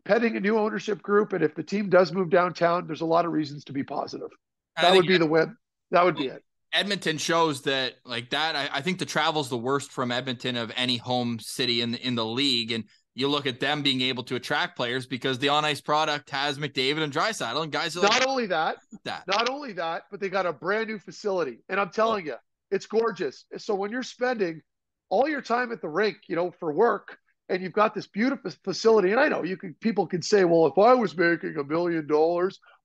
pending a new ownership group, and if the team does move downtown, there's a lot of reasons to be positive. That would be the win. That would be it. Edmonton shows that like that. I think the travel's the worst from Edmonton of any home city in the league. And you look at them being able to attract players because the on-ice product has McDavid and Draisaitl, and guys are like, not only that, but they got a brand new facility. And I'm telling you, it's gorgeous. So when you're spending all your time at the rink, for work, and you've got this beautiful facility, and I know people can say, well, if I was making $1 million,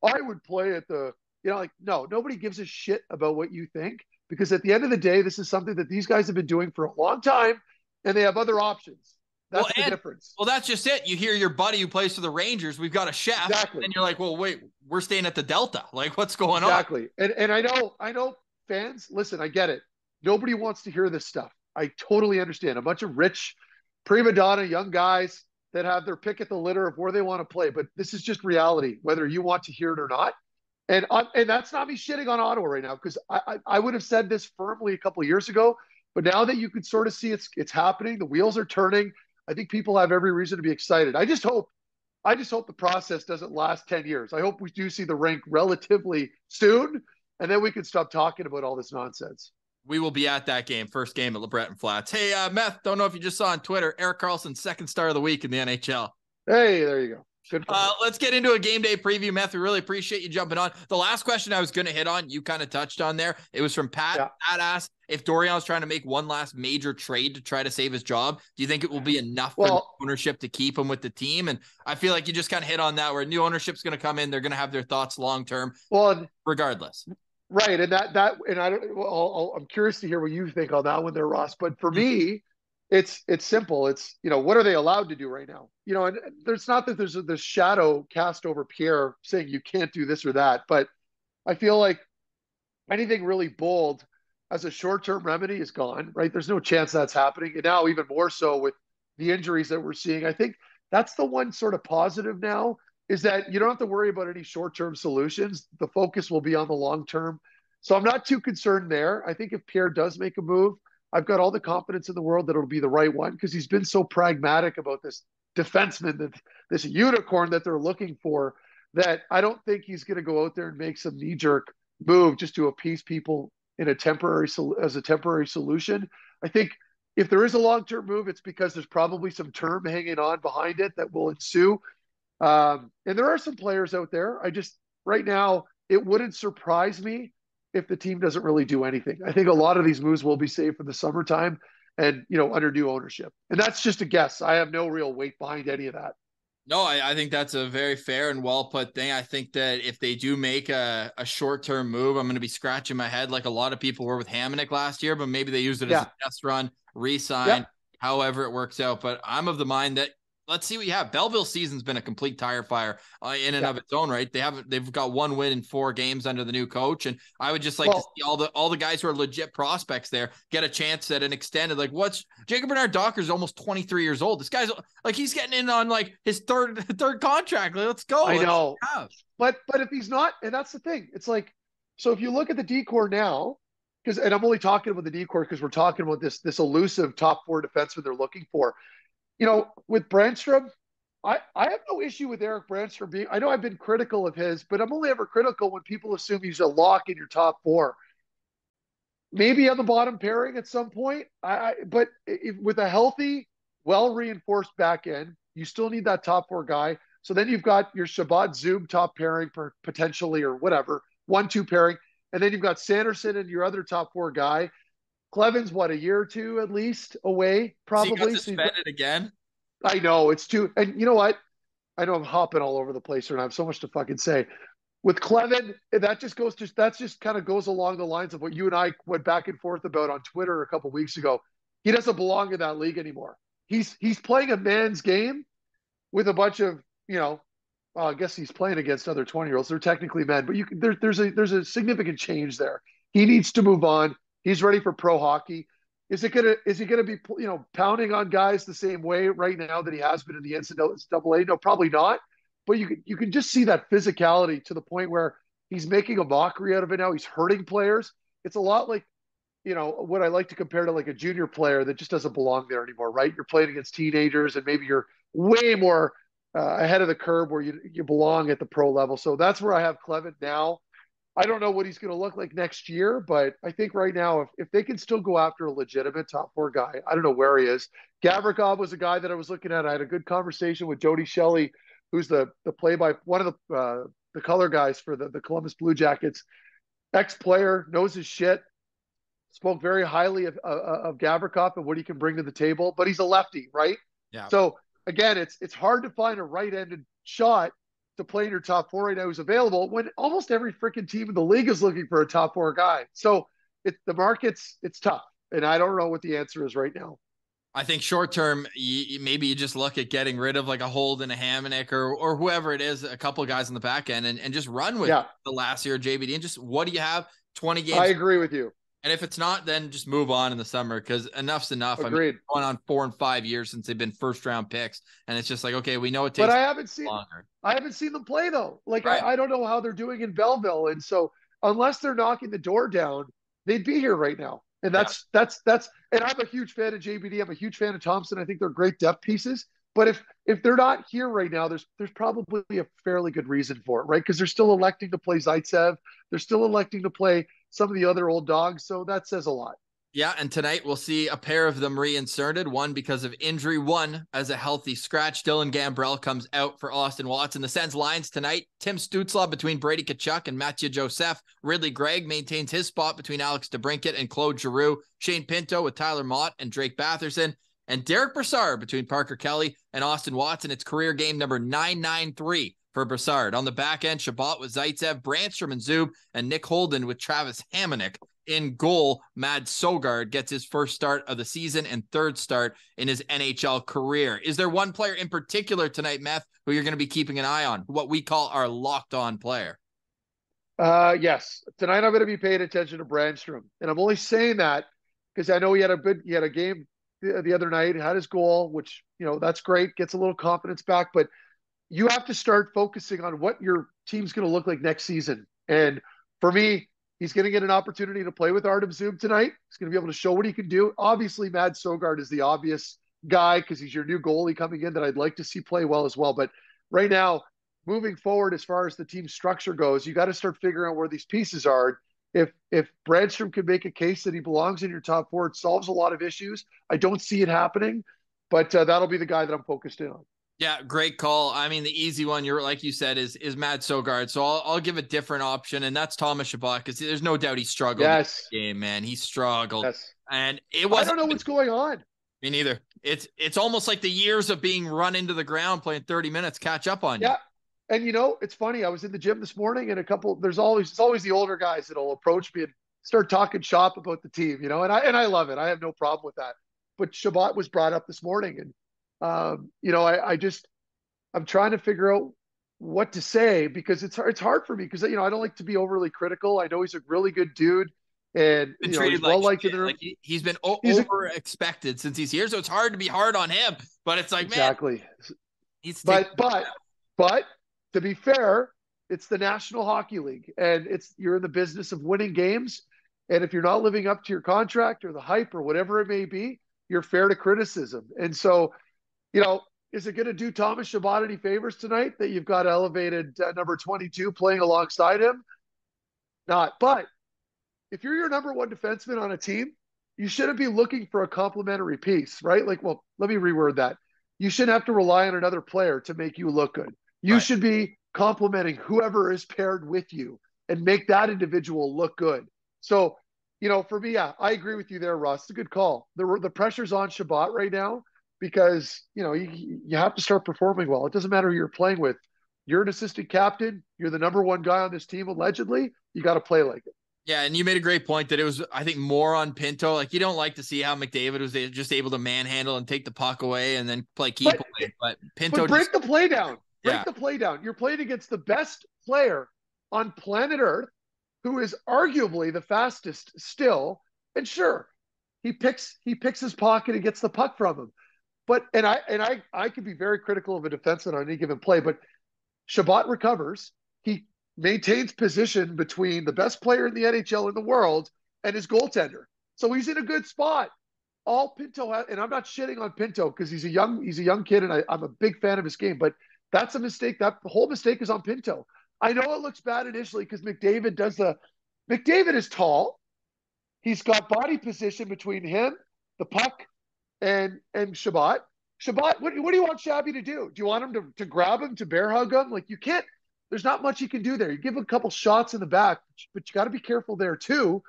I would play at the, no, nobody gives a shit about what you think, because at the end of the day, this is something that these guys have been doing for a long time, and they have other options. That's the difference. Well, that's just it. You hear your buddy who plays for the Rangers, we've got a chef, and you're like, well, wait, we're staying at the Delta. Like, what's going on? Exactly. And I know fans, listen, I get it. Nobody wants to hear this stuff. I totally understand. A bunch of rich prima donna young guys that have their pick at the litter of where they want to play. But this is just reality, whether you want to hear it or not. And that's not me shitting on Ottawa right now, because I would have said this firmly a couple of years ago. But now that you can sort of see it's happening, the wheels are turning. I think people have every reason to be excited. I just hope the process doesn't last 10 years. I hope we do see the rink relatively soon, and then we can stop talking about all this nonsense. We will be at that game, first game at LeBreton Flats. Hey, Meth, don't know if you just saw on Twitter, Erik Karlsson, second star of the week in the NHL. Hey, there you go. Good. Let's get into a game day preview, Meth. We really appreciate you jumping on. The last question I was going to hit on, you kind of touched on there. It was from Pat. Yeah. Pat asked if Dorian's trying to make one last major trade to try to save his job. Do you think it will be enough for ownership to keep him with the team? And I feel like you just kind of hit on that, where new ownership's going to come in. They're going to have their thoughts long-term, regardless. Right. And I'm curious to hear what you think on that one there, Ross. But for me, it's simple. It's, what are they allowed to do right now? And there's not that there's this shadow cast over Pierre saying you can't do this or that, but I feel like anything really bold as a short-term remedy is gone, right? There's no chance that's happening. And now even more so with the injuries that we're seeing, I think that's the one sort of positive now, is that you don't have to worry about any short-term solutions. The focus will be on the long-term. So I'm not too concerned there. I think if Pierre does make a move, I've got all the confidence in the world that it'll be the right one, because he's been so pragmatic about this defenseman, this unicorn that they're looking for, that I don't think he's going to go out there and make some knee-jerk move just to appease people as a temporary solution. I think if there is a long-term move, it's because there's probably some term hanging on behind it that will ensue. And there are some players out there. Right now, it wouldn't surprise me if the team doesn't really do anything. I think a lot of these moves will be saved for the summertime and, under new ownership. And that's just a guess. I have no real weight behind any of that. No, I think that's a very fair and well put thing. I think that if they do make a short-term move, I'm going to be scratching my head like a lot of people were with Hamonic last year, but maybe they used it as a test run, re-sign, however it works out. But I'm of the mind that let's see what you have. Belleville's season's been a complete tire fire in and of its own right. They've got one win in 4 games under the new coach, and I would just like to see all the guys who are legit prospects there get a chance at an extended. Like, what's Jacob Bernard Docker's almost 23 years old. This guy's like, he's getting in on like his third contract. Like, let's go. I know, but if he's not, and that's the thing. It's like, so if you look at the decor now, and I'm only talking about the decor because we're talking about this elusive top 4 defenseman they're looking for. With Brandstrom, I have no issue with Erik Brandstrom being, I know I've been critical of his, but I'm only ever critical when people assume he's a lock in your top 4. maybe on the bottom pairing at some point. But with a healthy, well-reinforced back end, you still need that top four guy. So then you've got your Shabbat Zoom top pairing potentially, or whatever, 1-2 pairing. And then you've got Sanderson and your other top four guy. Cleven's what, a year or two at least away, probably. So he got suspended again. I know it's too. And you know what? I know I'm hopping all over the place here and I have so much to fucking say. With Cleven, that just kind of goes along the lines of what you and I went back and forth about on Twitter a couple of weeks ago. He doesn't belong in that league anymore. He's playing a man's game with a bunch of, well, I guess he's playing against other 20-year-olds. They're technically men, but there's a significant change there. He needs to move on. He's ready for pro hockey. Is he gonna be pounding on guys the same way right now that he has been in the NCAA? No, probably not. But you can just see that physicality to the point where he's making a mockery out of it now. He's hurting players. It's a lot like, what I like to compare to like a junior player that just doesn't belong there anymore, right? You're playing against teenagers and maybe you're way more ahead of the curve where you belong at the pro level. So that's where I have Clement now. I don't know what he's going to look like next year, but I think right now, if they can still go after a legitimate top four guy, I don't know where he is. Gavrikov was a guy that I was looking at. I had a good conversation with Jody Shelley, who's the one of the color guys for the Columbus Blue Jackets. Ex-player, knows his shit, spoke very highly of Gavrikov and what he can bring to the table, but he's a lefty, right? Yeah. So again, it's hard to find a right-handed shot to play in your top four right now who's available when almost every freaking team in the league is looking for a top four guy. So the market's tough, and I don't know what the answer is right now. I think short term, maybe you just look at getting rid of like a Holden, a Hamonic, or whoever it is, a couple of guys on the back end, and just run with the last year of JBD and just what do you have? 20 games. I agree with you. And if it's not, then just move on in the summer because enough's enough. Agreed. I mean, going on 4 and 5 years since they've been first round picks, and it's just like, okay, we know it takes. But I haven't seen them play though. Like right. I don't know how they're doing in Belleville, and so unless they're knocking the door down, they'd be here right now. And that's. And I'm a huge fan of JBD. I'm a huge fan of Thompson. I think they're great depth pieces. But if they're not here right now, there's probably a fairly good reason for it, right? Because they're still electing to play Zaitsev. They're still electing to play some of the other old dogs. So that says a lot. Yeah, and tonight we'll see a pair of them reinserted, one because of injury, one as a healthy scratch. Dylan Gambrell comes out for Austin Watson. The Sens lines tonight, Tim Stützle between Brady Tkachuk and Mathieu Joseph. Ridley Gregg maintains his spot between Alex DeBrincat and Claude Giroux. Shane Pinto with Tyler Mott and Drake Batherson. And Derek Brassard between Parker Kelly and Austin Watson. It's career game number 993 for Brassard. On the back end, Shabbat with Zaitsev, Brandstrom and Zub, and Nick Holden with Travis Hamonic. In goal, Mad Sogard gets his first start of the season and third start in his NHL career. Is there one player in particular tonight, Meth, who you're going to be keeping an eye on, what we call our locked-on player? Yes. Tonight I'm going to be paying attention to Brandstrom. And I'm only saying that because I know he had a game the other night, had his goal, which, that's great, gets a little confidence back, but you have to start focusing on what your team's going to look like next season. And for me, he's going to get an opportunity to play with Artem Zub tonight. He's going to be able to show what he can do. Obviously, Mad Sogard is the obvious guy because he's your new goalie coming in that I'd like to see play well as well. But right now, moving forward, as far as the team structure goes, you got to start figuring out where these pieces are. If Brandstrom can make a case that he belongs in your top four, it solves a lot of issues. I don't see it happening, but that'll be the guy that I'm focused in on. Yeah, great call. I mean, the easy one, like you said, is Mad Sogard. So I'll give a different option, and that's Thomas Shabbat, because there's no doubt he struggled in this game, man. He struggled. Yes. And it was. I don't know what's going on. Me neither. It's almost like the years of being run into the ground playing 30 minutes catch up on you. Yeah. And it's funny. I was in the gym this morning, and it's always the older guys that'll approach me and start talking shop about the team, and I love it. I have no problem with that. But Shabbat was brought up this morning, and I'm trying to figure out what to say because it's hard for me because I don't like to be overly critical. I know he's a really good dude, and he's well liked in the room. Like he's been over expected since he's here, so it's hard to be hard on him. But it's like, exactly. Man, but to be fair, it's the National Hockey League, and you're in the business of winning games. And if you're not living up to your contract or the hype or whatever it may be, you're fair to criticism. And so, is it going to do Thomas Shabbat any favors tonight that you've got elevated number 22 playing alongside him? Not. But if you're your number one defenseman on a team, you shouldn't be looking for a complementary piece, right? Like, well, let me reword that. You shouldn't have to rely on another player to make you look good. You should be complimenting whoever is paired with you and make that individual look good. So, for me, yeah, I agree with you there, Ross. It's a good call. The pressure's on Chabot right now because, you have to start performing well. It doesn't matter who you're playing with. You're an assistant captain. You're the number one guy on this team, allegedly. You got to play like it. Yeah, and you made a great point that it was, I think, more on Pinto. Like, you don't like to see how McDavid was just able to manhandle and take the puck away and then play keep away. But Pinto break the play down. Break the play down. You're playing against the best player on planet Earth, who is arguably the fastest still. And sure, he picks his pocket and gets the puck from him. But I can be very critical of a defenseman on any given play, but Chabot recovers. He maintains position between the best player in the NHL in the world and his goaltender. So he's in a good spot. All Pinto has, and I'm not shitting on Pinto because he's a young kid and I'm a big fan of his game, but that's a mistake. The whole mistake is on Pinto. I know it looks bad initially because McDavid is tall. He's got body position between him, the puck, and Chabot. Chabot, what do you want Shabby to do? Do you want him to grab him, to bear hug him? Like, you can't. There's not much you can do there. You give him a couple shots in the back, but you got to be careful there too.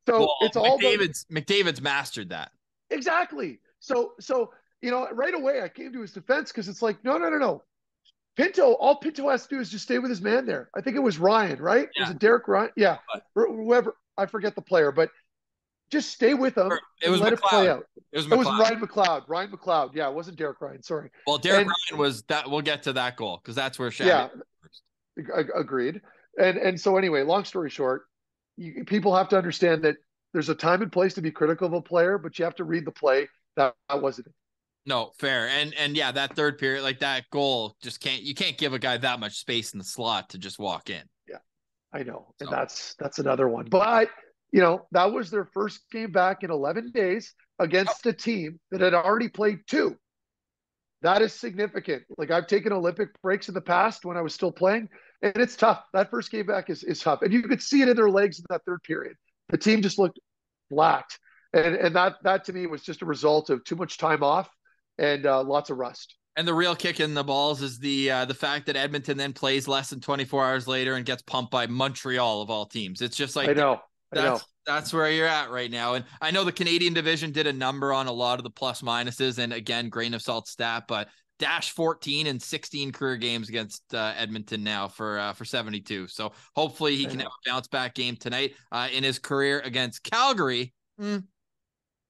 So it's all McDavid's mastered that. Exactly. So right away I came to his defense because it's like, no. Pinto, all Pinto has to do is just stay with his man there. I think it was Ryan, right? Yeah. Was it Derek Ryan? Yeah. Whoever, I forget the player, but just stay with him. It was let it play out. It was Ryan McLeod. Ryan McLeod. Yeah, it wasn't Derek Ryan. Sorry. Well, Derek Ryan was that. We'll get to that goal because that's where Shabby. Yeah. Agreed. And so anyway, long story short, people have to understand that there's a time and place to be critical of a player, but you have to read the play. That wasn't it. No, fair. And yeah, that third period, like that goal, you can't give a guy that much space in the slot to just walk in. Yeah, I know. So. And that's another one. But, that was their first game back in 11 days against a team that had already played 2. That is significant. Like, I've taken Olympic breaks in the past when I was still playing, and it's tough. That first game back is tough. And you could see it in their legs in that third period. The team just looked flat. And that to me was just a result of too much time off and lots of rust. And the real kick in the balls is the fact that Edmonton then plays less than 24 hours later and gets pumped by Montreal of all teams. It's just like, I know. That's where you're at right now. And I know the Canadian division did a number on a lot of the plus minuses, and again, grain of salt stat, but dash 14 and 16 career games against Edmonton now for 72. So hopefully he can have a bounce back game tonight in his career against Calgary.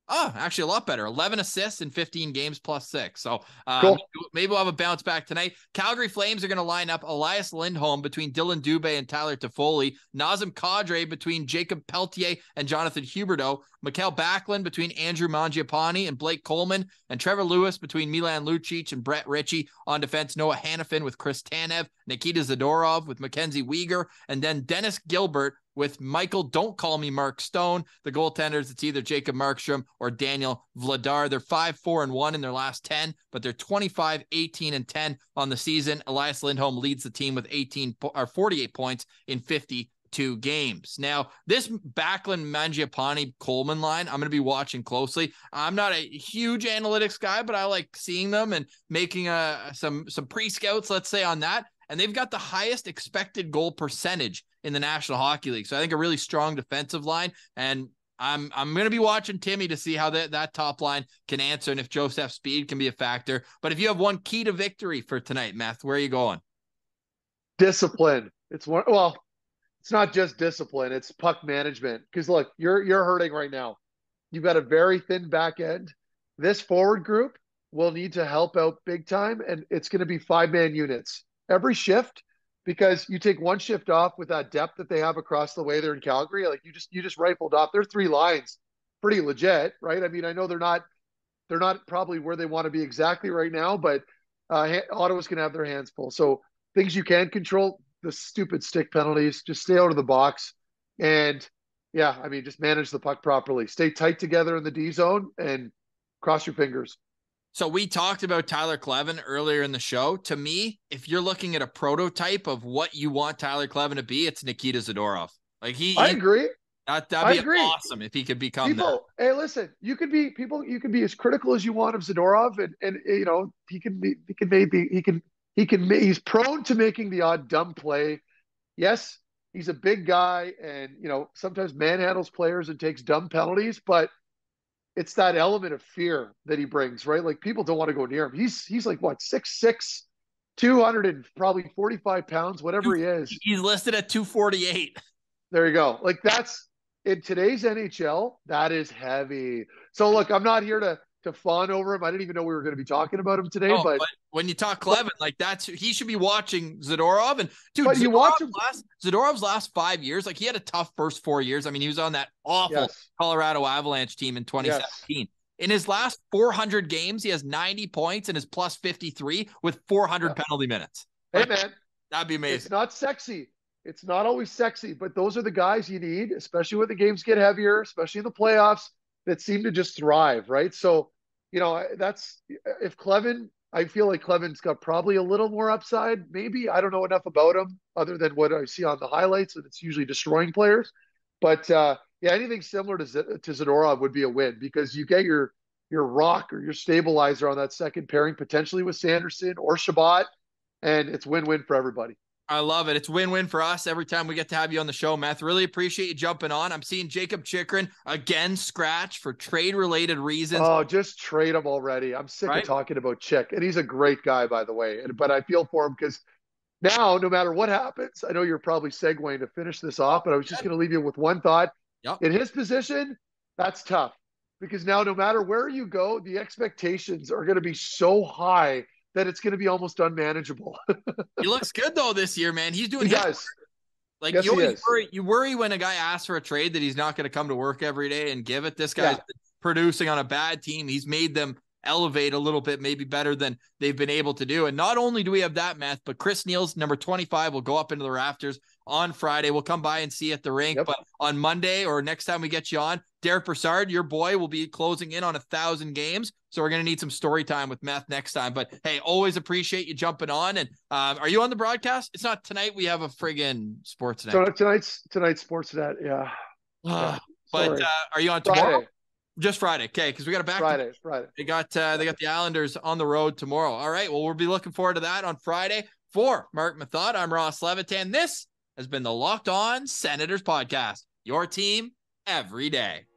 Oh, actually a lot better. 11 assists in 15 games plus 6. So cool. Maybe we'll have a bounce back tonight. Calgary Flames are going to line up Elias Lindholm between Dylan Dubé and Tyler Toffoli. Nazem Kadri between Jacob Pelletier and Jonathan Huberdeau. Mikael Backlund between Andrew Mangiapane and Blake Coleman. And Trevor Lewis between Milan Lucic and Brett Ritchie. On defense, Noah Hannafin with Chris Tanev. Nikita Zadorov with Mackenzie Weegar. And then Dennis Gilbert with Michael Don't Call Me Mark Stone. The goaltenders, it's either Jacob Markstrom or Daniel Vladar. They're 5-4-1 in their last 10, but they're 25-18-10 on the season. Elias Lindholm leads the team with 48 points in 52 games. Now, this Backlund, Mangiapane, Coleman line, I'm going to be watching closely. I'm not a huge analytics guy, but I like seeing them and making some pre-scouts, let's say, on that. And they've got the highest expected goal percentage in the National Hockey League. So I think a really strong defensive line. And I'm going to be watching Timmy to see how that top line can answer and if Joseph Speed can be a factor. But if you have one key to victory for tonight, Meth, where are you going? Discipline. It's not just discipline. It's puck management. Because look, you're hurting right now. You've got a very thin back end. This forward group will need to help out big time. And it's going to be 5-man units every shift, because you take one shift off with that depth that they have across the way there in Calgary. Like you just rifled off their 3 lines, pretty legit, right? I mean, I know they're not probably where they want to be exactly right now, but Ottawa's going to have their hands full. So things you can control, the stupid stick penalties, just stay out of the box. And yeah, I mean, just manage the puck properly, stay tight together in the D zone and cross your fingers. So we talked about Tyler Kleven earlier in the show. To me, if you're looking at a prototype of what you want Tyler Kleven to be, it's Nikita Zadorov. Like I agree. That'd be awesome if he could become that. Hey, listen, you can be as critical as you want of Zadorov, and you know, he's prone to making the odd dumb play. Yes, he's a big guy, and you know, sometimes manhandles players and takes dumb penalties, but it's that element of fear that he brings, right? Like, people don't want to go near him. He's like, what, 6'6", 200 and probably 45 pounds, whatever he is. He's listed at 248. There you go. Like, that's, in today's NHL, that is heavy. So look, I'm not here to fawn over him. I didn't even know we were going to be talking about him today. But when you talk Clevin, like, he should be watching Zadorov. And dude, but you watch him. Zadorov's last 5 years, like, he had a tough first 4 years. I mean, he was on that awful Colorado Avalanche team in 2017. Yes. In his last 400 games, he has 90 points and is plus 53 with 400 penalty minutes. Hey, man. That'd be amazing. It's not sexy. It's not always sexy, but those are the guys you need, especially when the games get heavier, especially in the playoffs, that seem to just thrive, right? So, you know, if Clevin, I feel like Clevin's got probably a little more upside. Maybe, I don't know enough about him other than what I see on the highlights, and it's usually destroying players. But yeah, anything similar to Zadorov would be a win, because you get your rock or your stabilizer on that second pairing, potentially with Sanderson or Shabbat, and it's win-win for everybody. I love it. It's win-win for us every time we get to have you on the show, Meth. Really appreciate you jumping on. I'm seeing Jacob Chychrun again scratch for trade-related reasons. Oh, just trade him already. I'm sick of talking about Chick. And he's a great guy, by the way. But I feel for him because now, no matter what happens, I know you're probably segueing to finish this off, but I was just going to leave you with one thought. Yep. In his position, that's tough. Because now, no matter where you go, the expectations are going to be so high that it's going to be almost unmanageable. He looks good, though, this year, man. He's doing his work. Like, yes, you worry when a guy asks for a trade that he's not going to come to work every day and give it. This guy's producing on a bad team. He's made them elevate a little bit, maybe better than they've been able to do. And not only do we have that, Meth, but Chris Neal's number 25 will go up into the rafters on Friday. We'll come by and see you at the rink. But on Monday or next time we get you on, Derek Brassard, your boy, will be closing in on 1,000 games. So we're going to need some story time with Meth next time. But hey, always appreciate you jumping on. And are you on the broadcast? It's not tonight. We have a friggin' Sportsnet. So tonight's Sportsnet. Yeah. But are you on tomorrow? Friday. Just Friday. Okay. Because we got a back. Friday. They got the Islanders on the road tomorrow. All right. Well, we'll be looking forward to that on Friday. For Marc Methot, I'm Ross Levitan. This has been the Locked On Senators podcast. Your team every day.